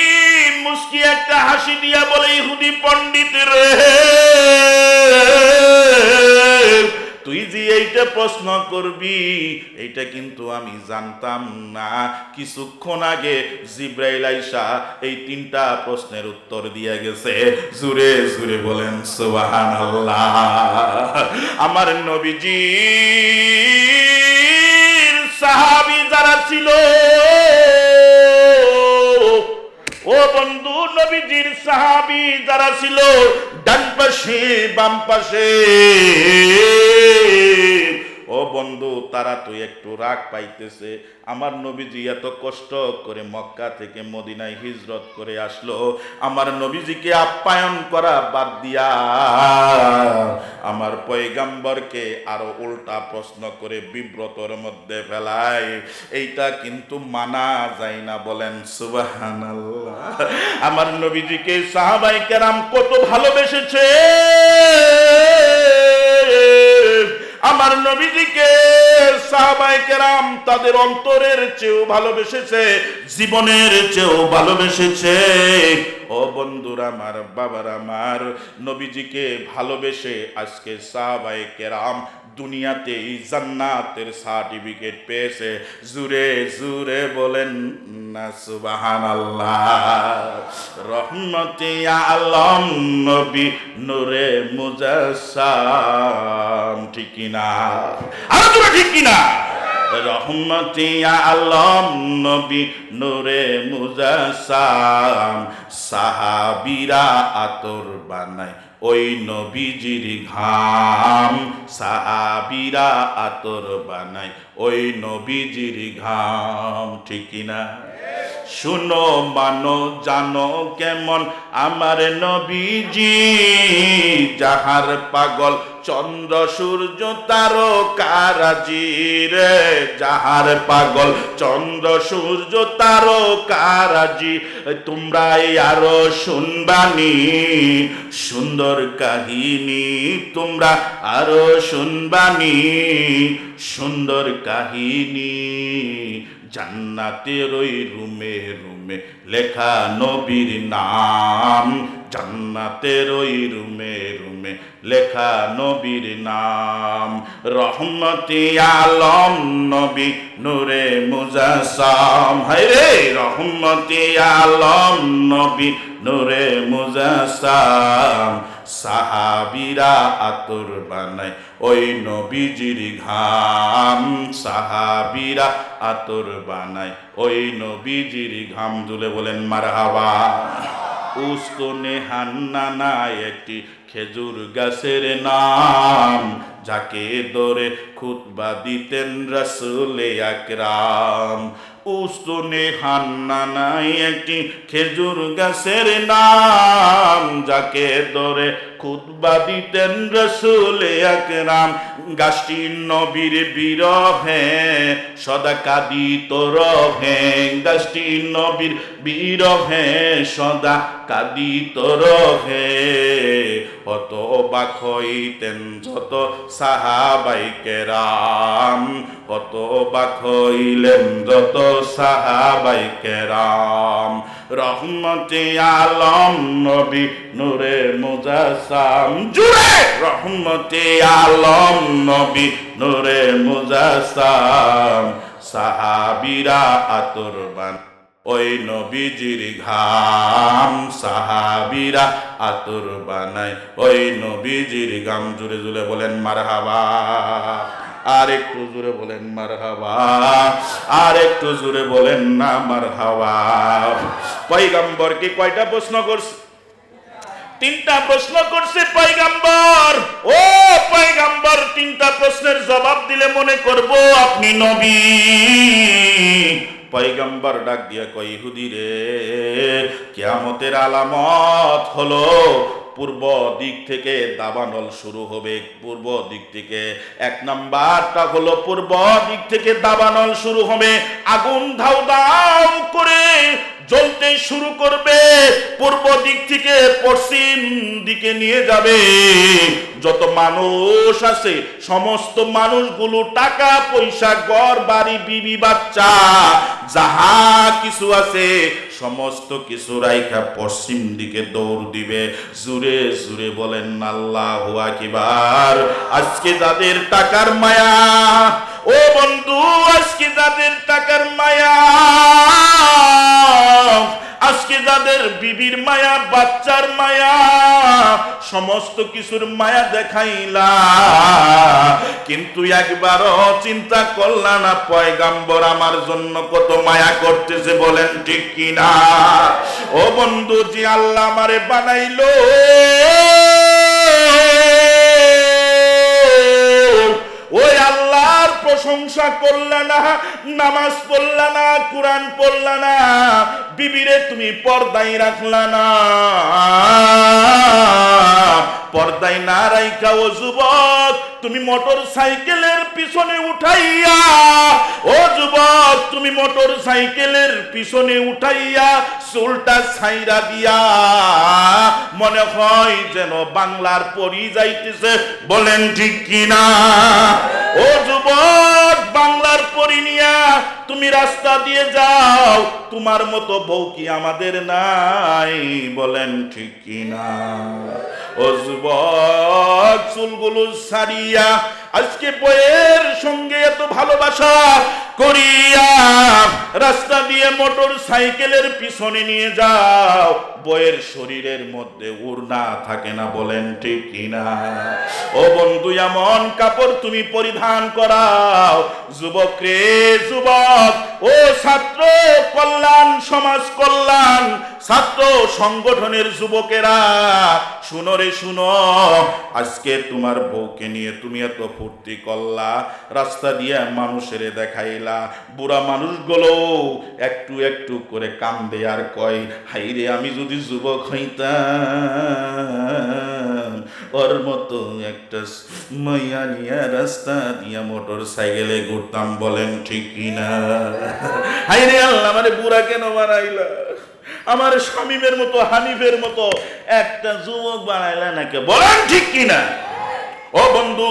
মুস্কি একটা হাসি দিয়া বলে, ইহুদি পণ্ডিত রে, তুই যে এইটা প্রশ্ন করবি এইটা কিন্তু আমি জানতাম না। কিছুক্ষণ আগে জিব্রাইল আইসা এই তিনটা প্রশ্নের উত্তর দিয়ে গেছে। জুরে জুরে বলেন সুবহানাল্লাহ। আমার নবীজি সাহাবী যারা ছিল, ও বন্ধু, নবীজির সাহাবী যারা ছিল ডান পাশে বাম পাশে, ও বন্ধু তারা তো একটু রাগ পাইতেছে। আমার নবীজি এত কষ্ট করে মক্কা থেকে মদিনায় হিজরত করে আসলো, আমার নবীজিকে আপ্যায়ন করা বাদ দিয়া আমার পয়গাম্বরকে আরো উল্টা প্রশ্ন করে বিব্রতর মধ্যে ফেলায়। এইটা কিন্তু মানা যায় না, বলেন সুবহানাল্লাহ। আমার নবীজিকে সাহাবায়ে কেরাম কত ভালোবেসেছে, আমার নবীজিকে সাহাবায়ে কেরাম তাদের অন্তরের চেয়েও ভালোবেসেছে, জীবনের চেয়েও ভালোবেসেছে। ও বন্ধুরা আমার, বাবারা আমার, নবীজিকে ভালোবেসে আজকে সাহাবায়ে কেরাম দুনিয়াতে জান্নাতের সার্টিফিকেট পেয়েছে। জুরে জুরে বলেন না সুবহানাল্লাহ। রহমতে আলম নবী নূরে মুজাসসাম, ঠিক কিনা? আর তুমি ঠিক কিনা? রহমতে আলম নবী নূরে মুজাসসাম, সাহাবীরা আতর বানায় ওই নবীজির ঘাম, সাহাবীরা আতর বানায় ওই নবীজির ঘাম, ঠিক কিনা? শুনো মানো জানো কেমন আমার নবীজি, যাহার পাগল চন্দ্র সূর্য তারকারাজি রে, যাহার পাগল চন্দ্র সূর্য তারকারাজি। তোমরা আরো শুনবানি সুন্দর কাহিনী, তোমরা আরো শুনবানি সুন্দর কাহিনী, জান্নাতের ওই রুমে রুমে লেখা নবীর নাম, জান্নাতের ওই রুমে রুমে লেখা নবীর নাম। রহমতে আলম নবী নূরে মুজাসসাম, হায় রে রহমতে আলম নবী নূরে মুজাসসাম। সাহাবীরা আতর বানায় ওই নবীজির ঘাম, সাহাবীরা আতর বানায় ওই নবীজির ঘাম। জুলে বলেন মারহাবা। উস্তনে হান্নানা একটি খেজুর গাছের নাম, যাকে ধরে খুতবা দিতেন রাসূলে আকরাম। উস্তনে হান্নানাই একটি খেজুর গাছের নাম, যাকে ধরে খুতবা দিতেন রাসূলে আকরাম। গাছটি নবীর বিরহে সদা কাঁদিত রহে, গাছটি নবীর বিরহে সদা কাঁদিত রহে। অত অবাক হইতেন যত সাহাবাই কেরাম, কত অবাক হইলেন যত সাহাবাই কেরাম। রহমতে আলম নবী নূরে মুজাসসাম, জুড়ে রহমতে আলম নবী নূরে মুজাসসাম। সাহাবীরা আতর বানায় ওই নবীজির ঘাম, সাহাবীরা আতর বানায় ওই নবীজির ঘাম। জুড়ে জুড়ে বলেন মারহাবা। আর একটু জোরে বলেন মারহাবা, আর একটু জোরে বলেন না মারহাবা। পয়গম্বরকে কয়টা প্রশ্ন করছে? তিনটা প্রশ্ন করছে পয়গম্বর। ও পয়গম্বর, তিনটা প্রশ্নের জবাব দিলে মনে করব আপনি নবী। পয়গম্বর ডাক দিয়া কয়, ইহুদি রে, কিয়ামতের আলামত হলো পূর্ব দিক থেকে দাবানল শুরু হবে। পূর্ব দিক থেকে এক নাম্বারটা হলো পূর্ব দিক থেকে দাবানল শুরু হবে। আগুন ধাউ ধাউ করে জ্বলতে শুরু করবে, পূর্ব দিক থেকে পশ্চিম দিকে নিয়ে যাবে। যত মানুষ আছে সমস্ত মানুষগুলো টাকা পয়সা ঘর বাড়ি বিবি বাচ্চা যাহা কিছু আছে সমস্ত কিছু রাইখা পশ্চিম দিকে দৌড় দিবে। জুরে জুরে বলেন আল্লাহু আকবার। আজকে যাদের টাকার মায়া, ও বন্ধু, আজকে যাদের টাকার মায়া, আজকে যাদের বিবির মায়া, বাচ্চার মায়া, সমস্ত কিছুর মায়া দেখাইলা, কিন্তু একবারও চিন্তা করলা না পয়গম্বর আমার জন্য কত মায়া করতেছে। বলেন ঠিক কিনা? ও বন্ধু, যে আল্লাহ আমারে বানাইলো, ওই আল্লাহর প্রশংসা করলা না, নামাজ পড়লা না, কুরআন পড়লা না, বিবিরে তুমি পর্দায় রাখলা না। পর্দায় না রাইখা ও যুবক তুমি মোটর সাইকেলের পিছনে উঠাইয়া, ও যুবক তুমি মোটর সাইকেলের পিছনে উঠাইয়া চুলটা ছাইরা দিয়া মনে হয় যেন বাংলার পরি যাইতেছে। বলেন ঠিক কিনা? ও যুবক, বাংলার পরি নিয়া তুমি রাস্তা দিয়ে যাও, তোমার মতো বউ কি আমাদের নাই? বলেন ঠিক কিনা? ও যুবক, চুলগুলো ছাড়িয়া আজকে বইয়ের সঙ্গে এত ভালোবাসা করিয়া রাস্তা দিয়ে মোটর সাইকেলের পিছনে নিয়ে যাও, বইয়ের শরীরের মধ্যে ওড়না থাকে না। বলেন ঠিক কিনা? ও বন্ধু, এমন কাপড় তুমি পরিধান করাও। যুবক রে যুবক, ও ছাত্র কল্যাণ, সমাজ কল্যাণ, ছাত্র সংগঠনের যুবকেরা, শুনো রে শুনো, আজকে তোমার বউকে নিয়ে তুমি এত ফুর্তি করলা, রাস্তা দিয়ে মানুষের দেখাইলা, বুড়া মানুষগুলো একটু একটু করে কান্দে আর কয়, হাইরে আমি যদি যুবক হইতাম, ওর মতো একটা মাইয়া নিয়ে রাস্তা দিয়া মোটর সাইকেলে ঘুরতাম। বলেন ঠিক কিনা? হাইরে আল্লাহ, আমারে বুড়া কেন বানাইলা? আমার শামীমের মতো, হানিফের মতো একটা যুবক বানাইলা নাকি? বলেন ঠিক কিনা? ও বন্ধু,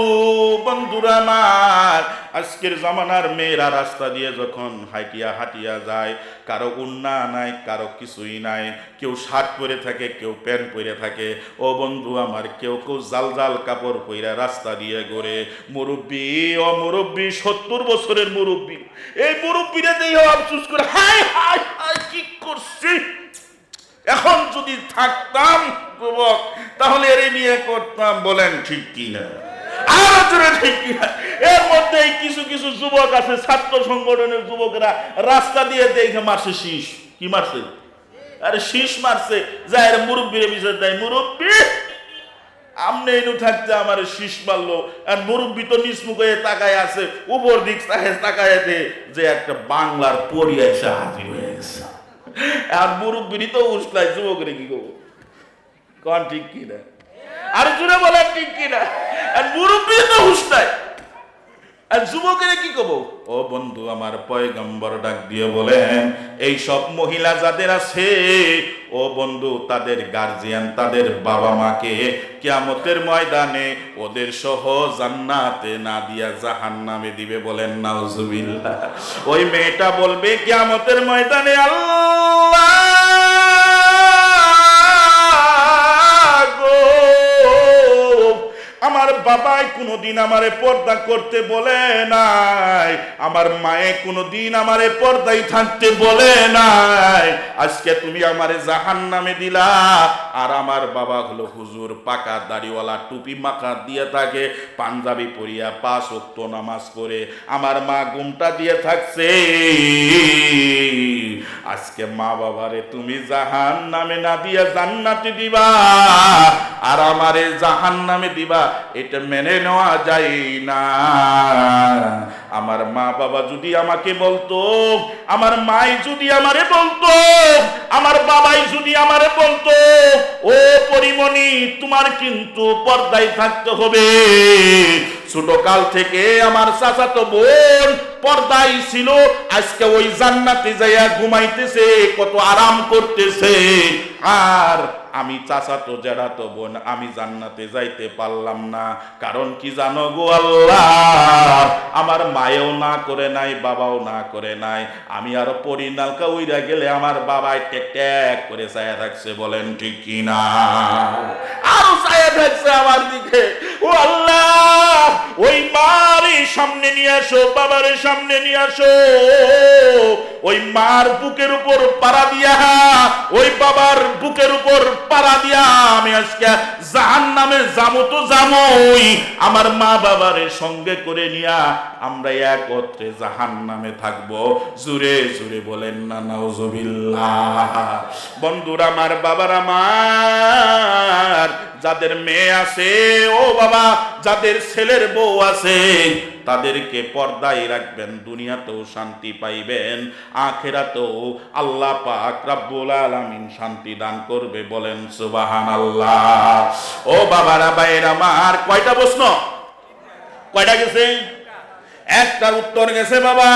বন্ধুরা আমার, আজকের জামানার মেয়েরা রাস্তা দিয়ে যখন হাঁটিয়া হাঁটিয়া যায়, কারো উন্না নাই, কারো কিছুই নাই, কেউ শার্ট পরে থাকে, কেউ প্যান্ট পরে থাকে। ও বন্ধু আমার, কেউ কেউ জাল জাল কাপড় পইরা রাস্তা দিয়ে ঘোরে। মুরব্বী, ও মুরব্বী, 70 বছরের মুরব্বী, এই মুরব্বীরা দিয়ে আফসোস করে, হায় হায় হায় কি করছি। এখন যদি থাকতাম যুবক, তাহলে এর নিয়ে করতাম। বলেন ঠিক কিনা? আর জোরে ঠিক কিনা? এর মধ্যে কিছু কিছু যুবক আছে, ছাত্র সংগঠনের যুবকরা রাস্তা দিয়ে দেখে মারছে শীষ। কি মারছে? আরে শীষ মারছে, যায় মুরব্বীর বিচার দেয়, মুরব্বী আমনে এনু থাকতে আমার শীষ মারলো। আর মুরব্বী তো নিচমুখ হয়ে তাকায় আছে, উপর দিক তাকায় দে যে একটা বাংলার পরি এসে হাজির হয়ে গেছে। আর মুরব্বী তো উঠলাই, যুবকরে কি করবো? কন ঠিক কিনা? আর জুড়ে বলেন ঠিক কিনা? আর মুরব্বী তো উঠলাই, আর যুবকের কি কব? ও বন্ধু আমার, পয়গম্বর ডাক দিয়ে বলেন, এই সব মহিলা যাদের আছে, ও বন্ধু, তাদের গার্জিয়ান, তাদের বাবা মাকে কিয়ামতের ময়দানে ওদের সহ জান্নাতে না দিয়া জাহান্নামে দিবে। বলেন নাউজুবিল্লাহ। ওই মেয়েটা বলবে কিয়ামতের ময়দানে, আল্লাহ আমার বাবাই কোনোদিন আমারে পর্দা করতে বলে নাই, আমার মায়ে কোনোদিন আমারে পর্দায় থাকতে বলে নাই, আজকে তুমি আমারে জাহান্নামে দিলা। আর আমার বাবা হলো হুজুর, পাকা দাড়িওয়ালা, টুপি মাথা দিয়ে থাকে, পাঞ্জাবি পরিয়া 5 ওয়াক্ত নামাজ করে, আমার মা ঘুমটা দিয়ে থাকছে। আজকে মা বাবারে তুমি জাহান্নামে না দিয়া জান্নাতে দিবা, আর আমারে জাহান্নামে দিবা, এটা মেনে নেওয়া যায় না। আমার মা বাবা যদি আমাকে বলতো, আমার মাই যদি আমারে বলতো, আমার বাবাই যদি আমারে বলতো, ও পরিমণি তোমার কিন্তু পর্দায় থাকতে হবে। ছোট কাল থেকে আমার চাচাতো বোন পর্দায় ছিল, আজকে ওই জান্নাতে যাইয়া ঘুমাইতেছে, কত আরাম করতেছে। আর আমি চাচাতো জেঠাতো বোন, আমি জান্নাতে যাইতে পারলাম না। কারণ কি জানো গো আল্লাহ, আমার মায়েও না করে নাই, বাবাও না করে নাই। আমি আরো পরিণালকা উইরা গেলে আমার বাবাই টেক টেক করে ছায়া থাকছে। বলেন ঠিক কিনা? আরো ছায়া থাকছে আমার দিকে। ও আল্লাহ, ওই মারে সামনে নিয়ে আসো, বাবারে সামনে নিয়ে আসো। ওই মার বুকের উপর পাড়া দিয়া, ওই বাবার বুকের উপর পাড়া দিয়া আমি আজকে জাহান্নামে যাবো তো যাবোই। আমার মা বাবারে সঙ্গে করে নিয়া আমরা একত্রে জাহান্নামে থাকবো। জুরে জুরে বলেন না নাউজুবিল্লাহ। বন্ধুরা আমার, বাবার আমার, যাদের মেয়ে আছে, ও বাবা, যাদের ছেলের বউ আছে, তাদেরকে পর্দায় রাখবেন। দুনিয়াতেও শান্তি পাইবেন, আখিরাতেও আল্লাহ পাক রব্বুল আলামিন শান্তি দান করবে। বলেন সুবহানাল্লাহ। ও বাবারা, ভাইরা আমার, কয়টা প্রশ্ন? কয়টা গেছে? একটা উত্তর গেছে বাবা,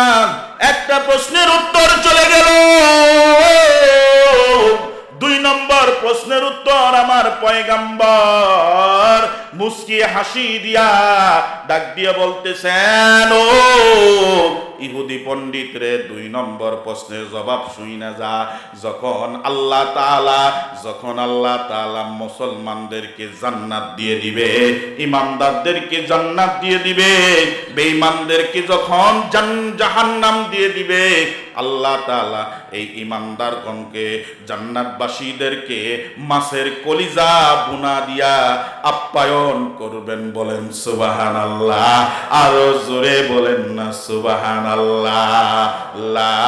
একটা প্রশ্নের উত্তর চলে গেল। 2 নম্বর প্রশ্নের উত্তর আমার পয়গম্বর মুস্কি হাসি দিয়া ডাক দিয়ে বলতেছেন, ও ইহুদি পণ্ডিত রে, 2 নম্বর প্রশ্নের জবাব শুই না যা। যখন আল্লাহ তাআলা মুসলমানদেরকে জান্নাত দিয়ে দিবে, ইমানদারদেরকে জান্নাত দিয়ে দিবে, বেঈমানদেরকে যখন জাহান্নাম দিয়ে দিবে, আল্লাহ তাআলা এই ইমানদারগণকে, জান্নাতবাসীদেরকে মাছের কলিজা বুনা দিয়া আপ্যায়ন করবেন। বলেন সুবহানাল্লাহ। আরো জোরে বলেন না সুবহানাল্লাহ। লা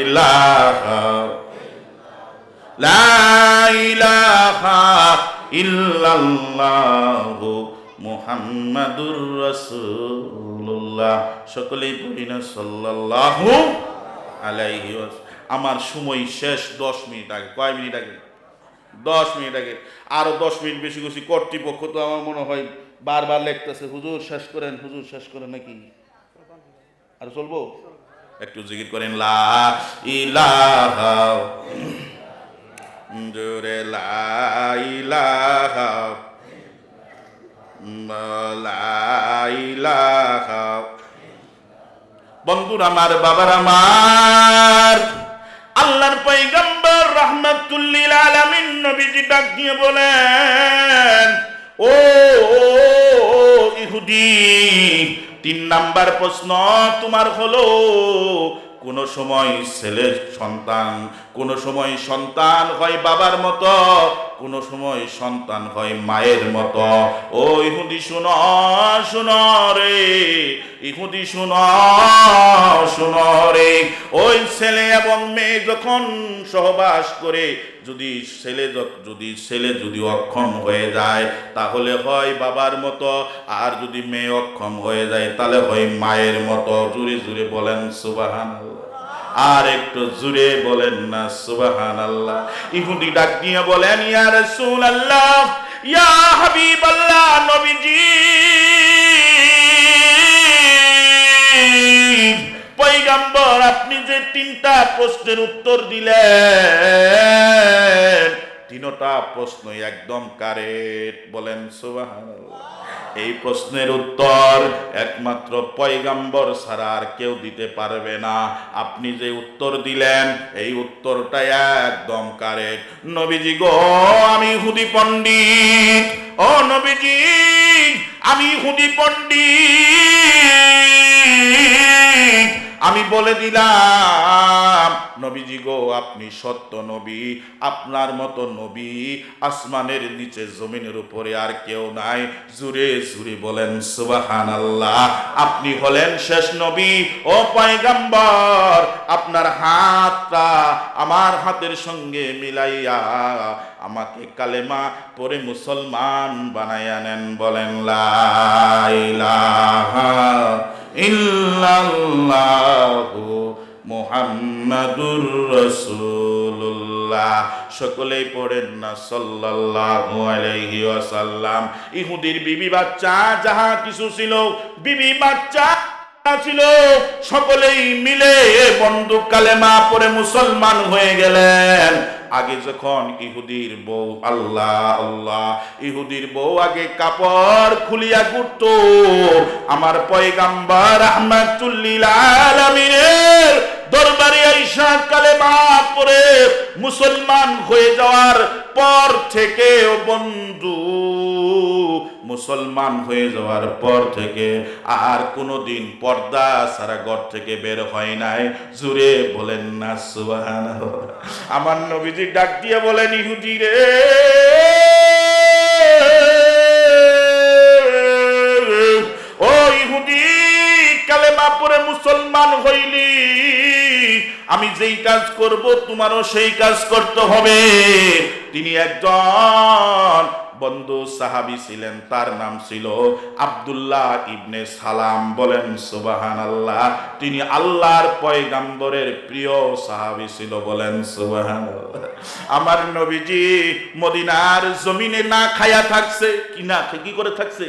ইলাহা ইল্লাল্লাহু মুহাম্মাদুর রাসূলুল্লাহ। সকলেই পড়ি না সাল্লাল্লাহু আলাইহি ওয়াসাল্লাম। আমার সময় শেষ। 10 মিনিট আগে। কয় মিনিট আগে? 10 মিনিট আগে। আরো 10 মিনিট বেশি করছি। কর্তৃপক্ষ তো আমার মনে হয় বারবার লেখতেছে, হুজুর শেষ করেন, হুজুর শেষ করেন। নাকি আর চলবো? একটু জিকির করেন, লা ইলাহা জোরে, লা ইলাহা, লা ইলাহা। বন্ধুরা আমার, বাবার আমার, আল্লাহর পয়গম্বর রাহমাতুল লিল আলামিন নবীজি ডাক দিয়ে বলেন, ও ইহুদি, 3 নাম্বার প্রশ্ন তোমার হলো, কোন সময় ছেলের সন্তান, কোন সময় সন্তান হয় বাবার মতো, কোন সময় সন্তান হয় মায়ের মতো। ও ইহুদি শুনো, শুনো রে ইহুদি শুনো, শুনো রে। ওই ছেলে এবং মেয়ে যখন সহবাস করে, যদি ছেলে যদি অক্ষম হয়ে যায় তাহলে হয় বাবার মতো, আর যদি মেয়ে অক্ষম হয়ে যায় তাহলে হয় মায়ের মতো। জুড়ে জুড়ে বলেন সুবহানাল্লাহ। আর একটু জুড়ে বলেন না সুবহানাল্লাহ। ইহুদি ডাক দিয়ে বলেন, ইয়া রাসূলুল্লাহ, ইয়া হাবিবাল্লাহ, নবীজি, পয়গম্বর, আপনি যে 3টা প্রশ্নের উত্তর দিলেন, 3টা প্রশ্ন একদম কারেক্ট। বলেন সুবহানাল্লাহ। এই প্রশ্নের উত্তর একমাত্র পয়গম্বর ছাড়া আর কেউ দিতে পারবে না। আপনি যে উত্তর দিলেন এই উত্তরটা একদম কারেক্ট। নবীজি গো, আমি ইহুদি পণ্ডিত। ও নবীজি, আমি ইহুদি পণ্ডিত। আমি বলে দিলাম, নবীজি গো, আপনি সত্য নবী। আপনার মতো নবী আসমানের নিচে জমিনের উপরে আর কেউ নাই। জুরে জুরে বলেন সুবহানাল্লাহ। আপনি হলেন শেষ নবী। ও পয়গম্বর, আপনার হাতটা আমার হাতের সঙ্গে মিলাইয়া আমাকে কালেমা পড়ে মুসলমান বানাইয়া নেন। বলেন লা ইলাহা ইল্লাল্লাহু মুহাম্মাদুর রাসূলুল্লাহ। সকলেই পড়েন না সাল্লাল্লাহু আলাইহি ওয়াসাল্লাম। ইহুদির বিবি বাচ্চা যাহা কিছু ছিল, বিবি বাচ্চা ছিল, সকলেই মিলে বন্দুক কালেমা পড়ে মুসলমান হয়ে গেলেন। আগে যখন ইহুদির বউ, আল্লাহ আল্লাহ, ইহুদির বউ আগে কাপড় খুলিয়া ঘুরতো, আমার পয়গম্বর রাহমাতুল লিল আলামিনের দরবারে আইসা কালেমা পড়ে মুসলমান হয়ে যাওয়ার পর থেকে, ও বন্ধু, মুসলমান হয়ে যাওয়ার পর থেকে আর কোনোদিন পর্দা ছাড়া ঘর থেকে বের হয় নাই। জুড়ে বলেন না সুবহানাল্লাহ। আমার নবীজি ডাক দিয়ে বলেন, ইহুদি রে, ও ইহুদি, কালেমা পড়ে মুসলমান হইলি, আমি যেই কাজ করব তোমারও সেই কাজ করতে হবে। তিনি একজন বন্ধু সাহাবী ছিলেন, তার নাম ছিল আব্দুল্লাহ ইবনে সালাম। বলেন সুবহানাল্লাহ। তিনি আল্লাহর পয়গম্বরের প্রিয় সাহাবী ছিল। বলেন সুবহানাল্লাহ। আমার নবীজি মদিনার জমিনে না খায়া থাকছে, কি করে থাকছে?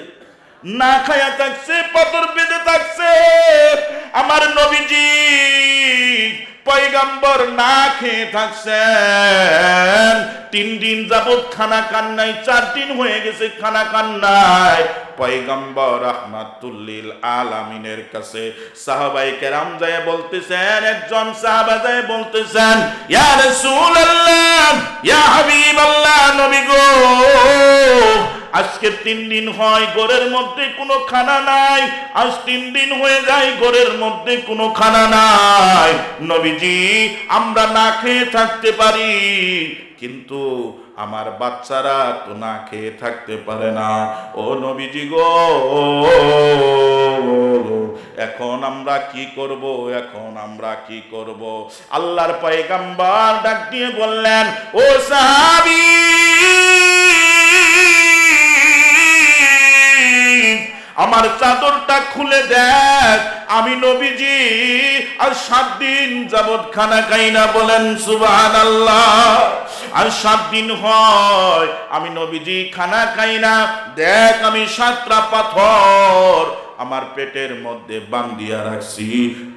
না খায়া থাকছে, পাথর বেঁধে থাকছে। আমার নবীজি পয়গম্বর না খেয়ে থাকছেন। 3 দিন যাবত খানা খান নাই, 4 দিন হয়ে গেছে খানা খান নাই। পয়গম্বর রাহমাতুল লিল আলামিনের কাছে সাহাবায়ে কেরাম যায় বলতেছেন, একজন সাহাবা যায় বলতেছেন, ইয়া রাসূলুল্লাহ, ইয়া হাবিবাল্লাহ, নবী গো, আজকে 3 দিন হয় ঘরের মধ্যে কোনো খানা নাই। আজ 3 দিন হয়ে যায় ঘরের মধ্যে কোনো খানা নাই। নবীজি, আমরা না খেয়ে থাকতে পারি, কিন্তু আমার বাচ্চারা তো না খেয়ে থাকতে পারে না। ও নবীজি গো, এখন আমরা কি করব? এখন আমরা কি করব? আল্লাহর পয়গম্বর ডাক দিয়ে বললেন, ও সাহাবী, আমার চাদরটা খুলে দেখ, আমি নবীজি আর 7 দিন যাবত খানা খাই না। বলেন সুবহানাল্লাহ। আর 7 দিন হয় আমি নবীজি খানা খাই না। দেখ, আমি 7টা পাথর আমার পেটের মধ্যে বান্ধিয়া রাখছি,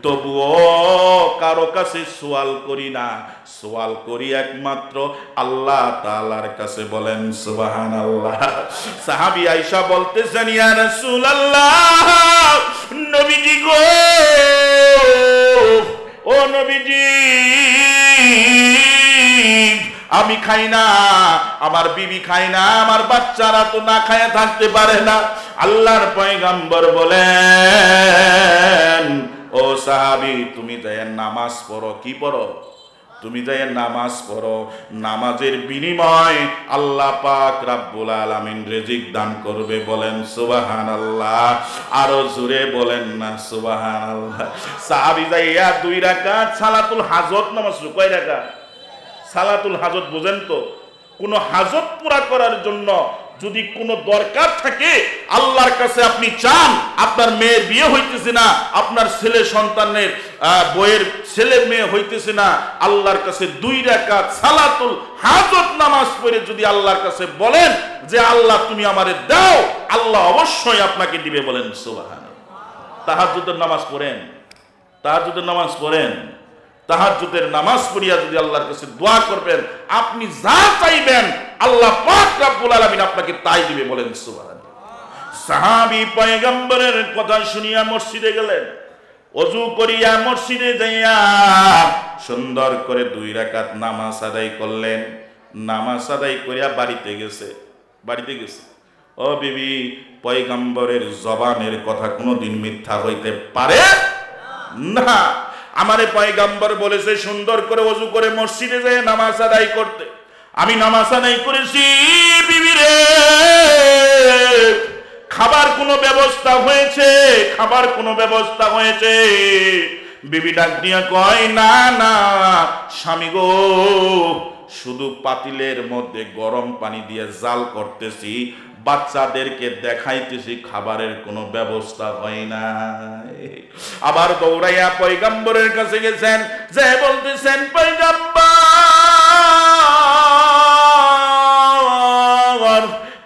তবুও কারো কাছে সওয়াল করি না। সওয়াল করি একমাত্র আল্লাহ তাআলার কাছে। বলেন সুবহানাল্লাহ। সাহাবী আয়েশা বলতেছেন, ইয়া রাসূলুল্লাহ, নবীজি আমি খাই না, আমার বিবি খায় না, আমার বাচ্চারা তো না খায় থাকতে পারে না। আল্লাহর পয়গম্বর বলেন, ও সাহাবী তুমি যাই নামাজ পড়ো। কি পড়ো? তুমি যাই নামাজ পড়ো। নামাজের বিনিময় আল্লাহ পাক রাব্বুল আলামিন রিজিক দান করবে। বলেন সুবহানাল্লাহ। আরো জোরে বলেন না সুবহানাল্লাহ। সাহাবী যাইয়া 2 রাকাত সালাতুল হাজত নামাজ। কয় রাকাত? সালাতুল হাজত বুঝেন তো? কোন হাজত পুরা করার জন্য যদি কোনো দরকার থাকে, আল্লাহর কাছে আপনি চান, আপনার মেয়ের বিয়ে হইতেছে না, আপনার ছেলে সন্তানের বইয়ের ছেলে মেয়ে হইতেছে না, আল্লাহর কাছে 2 রাকাত সালাতুল হাজত নামাজ পড়ে যদি আল্লাহর কাছে বলেন যে আল্লাহ তুমি আমারে দাও, আল্লাহ অবশ্যই আপনাকে দিবে। বলেন সুবহানাল্লাহ। তাহাজ্জুদের নামাজ পড়েন, তাহাজ্জুদের নামাজ পড়েন। তাহাজ্জুদের নামাজ পড়িয়া যদি আল্লাহর কাছে দোয়া করবেন, আপনি যা চাইবেন আল্লাহ পাক রব্বুল আলামিন আপনাকে তাই দিবে। বলেন সুবহানাল্লাহ। সাহাবী পয়গম্বরের কথা শুনিয়া মসজিদে গেলেন। ওযু করিয়া মসজিদে যাইয়া সুন্দর করে 2 রাকাত নামাজ আদায় করলেন। নামাজ আদায় করিয়া বাড়িতে গেছে। ও বিবি, পয়গম্বরের জবানের কথা কোনোদিন মিথ্যা হইতে পারে না। আমারে পয়গম্বর বলেছে সুন্দর করে ওযু করে মসজিদে যায় নামাজ আদায় করতে। আমি নামাজ আদায় করেছি। বিবি রে, খাবার কোনো ব্যবস্থা হয়েছে? খাবার কোনো ব্যবস্থা হয়েছে? বিবি ডাক দিয়া কয়, না না স্বামী গো, শুধু পাতিলের মধ্যে গরম পানি দিয়ে জাল করতেছি, বাচ্চাদেরকে দেখাইতেছি, খাবারের কোনো ব্যবস্থা হয় না। আবার দৌড়াইয়া পয়গম্বরের কাছে গেছেন, যে বলতেছেন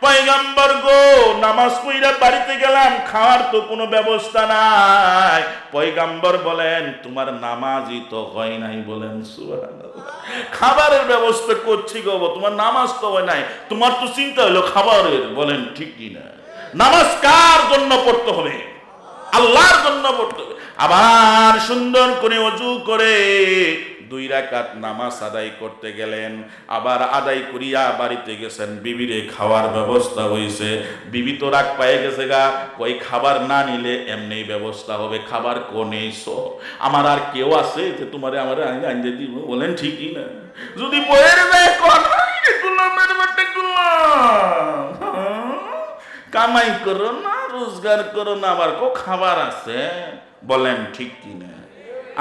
পয়গম্বর গো, নামাজ পড়িয়া বাড়িতে গেলাম, খাওয়ার তো কোনো ব্যবস্থা নাই। পয়গম্বর বলেন, তোমার নামাজই তো হয় নাই। বলেন সুবহানাল্লাহ। খাবারের ব্যবস্থা করছি গো, তোমার নামাজ তো হয় নাই, তোমার তো চিন্তা হলো খাবারের। বলেন ঠিক কি না? নামাজ কার জন্য পড়তে হবে? আল্লাহর জন্য পড়তে হবে। আবার সুন্দর করে ওযু করে 2 রাকাত নামাজ আদায় করতে গেলেন। আবার আদায় করিয়া বাড়িতে গেছেন। বিবিরে খাওয়ার ব্যবস্থা হয়েছে। বিবি তো রাগ পায়ে গেছে গা, কই খাবার না নিলে এমনি ব্যবস্থা হবে, খাবার কোনেইছো? আমার আর কেউ আছে যে তোমারে আমারে আইনে দিব? বলেন ঠিকই না? যদি বইয়ের যায় কামাই করো না, রোজগার করো না, আবার কো খাবার আছে? বলেন ঠিক কি না?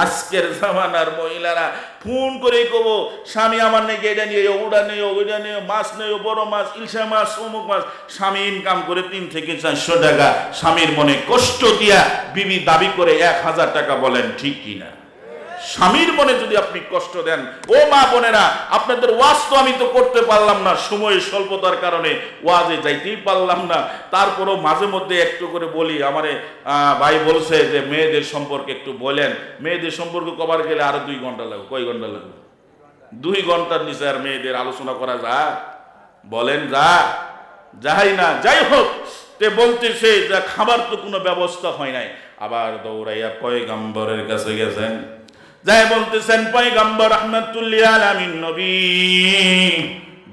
আজকের জামানার মহিলারা ফোন করে কব, স্বামী আমার নাকি এটা নিয়ে, ওটা নিয়ে, ওইটা নিয়ে, মাছ নিয়ে, বড় মাছ, ইলশা মাছ, অমুক মাছ। স্বামী ইনকাম করে 3 থেকে 400 টাকা, স্বামীর মনে কষ্ট দিয়া বিবি দাবি করে 1000 টাকা। বলেন ঠিক কিনা? স্বামীর মনে যদি আপনি কষ্ট দেন, ও মা বোনেরা, আপনাদের ওয়াজ তো আমি তো করতে পারলাম না, সময়ের স্বল্পতার কারণে ওয়াজে যাইতেই পারলাম না। তারপরও মাঝে মধ্যে একটু করে বলি। আমারে ভাই বলছে যে মেয়েদের সম্পর্কে একটু বলেন। মেয়েদের সম্পর্কে কবার গেলে আরো 2 ঘন্টা লাগবে। কয় ঘন্টা লাগবে? 2 ঘন্টার নিচে আর মেয়েদের আলোচনা করা যায়? বলেন যাই না। যাই হোক, তে বলতেছে যে খাবার তো কোনো ব্যবস্থা হয় নাই। আবার দৌড়াইয়া পয়গম্বরের কাছে গেছেন। যাই বলতেছেন, পয়গম্বর রাহমাতুল্লিল আলামিন নবী,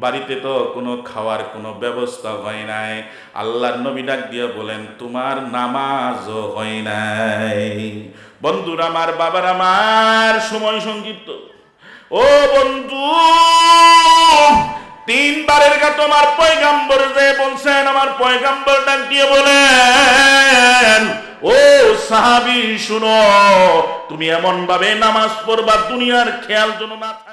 বাড়িতে তো কোনো খাওয়ার কোনো ব্যবস্থা হয় নাই। আল্লাহর নবী ডাক দিয়ে বলেন, তোমার নামাজও হয় নাই। বন্ধুরা আমার, বাবার আমার, সময় সংক্ষিপ্ত। ও বন্ধু, 3 বারের গা তোমার পয়গম্বর যে বলছেন, আমার পয়গম্বর ডাক দিয়ে বলেন, ও সাহাবী শুনো, তুমি এমন ভাবে নামাজ পড়বা দুনিয়ার খেয়াল যেন না থাকে।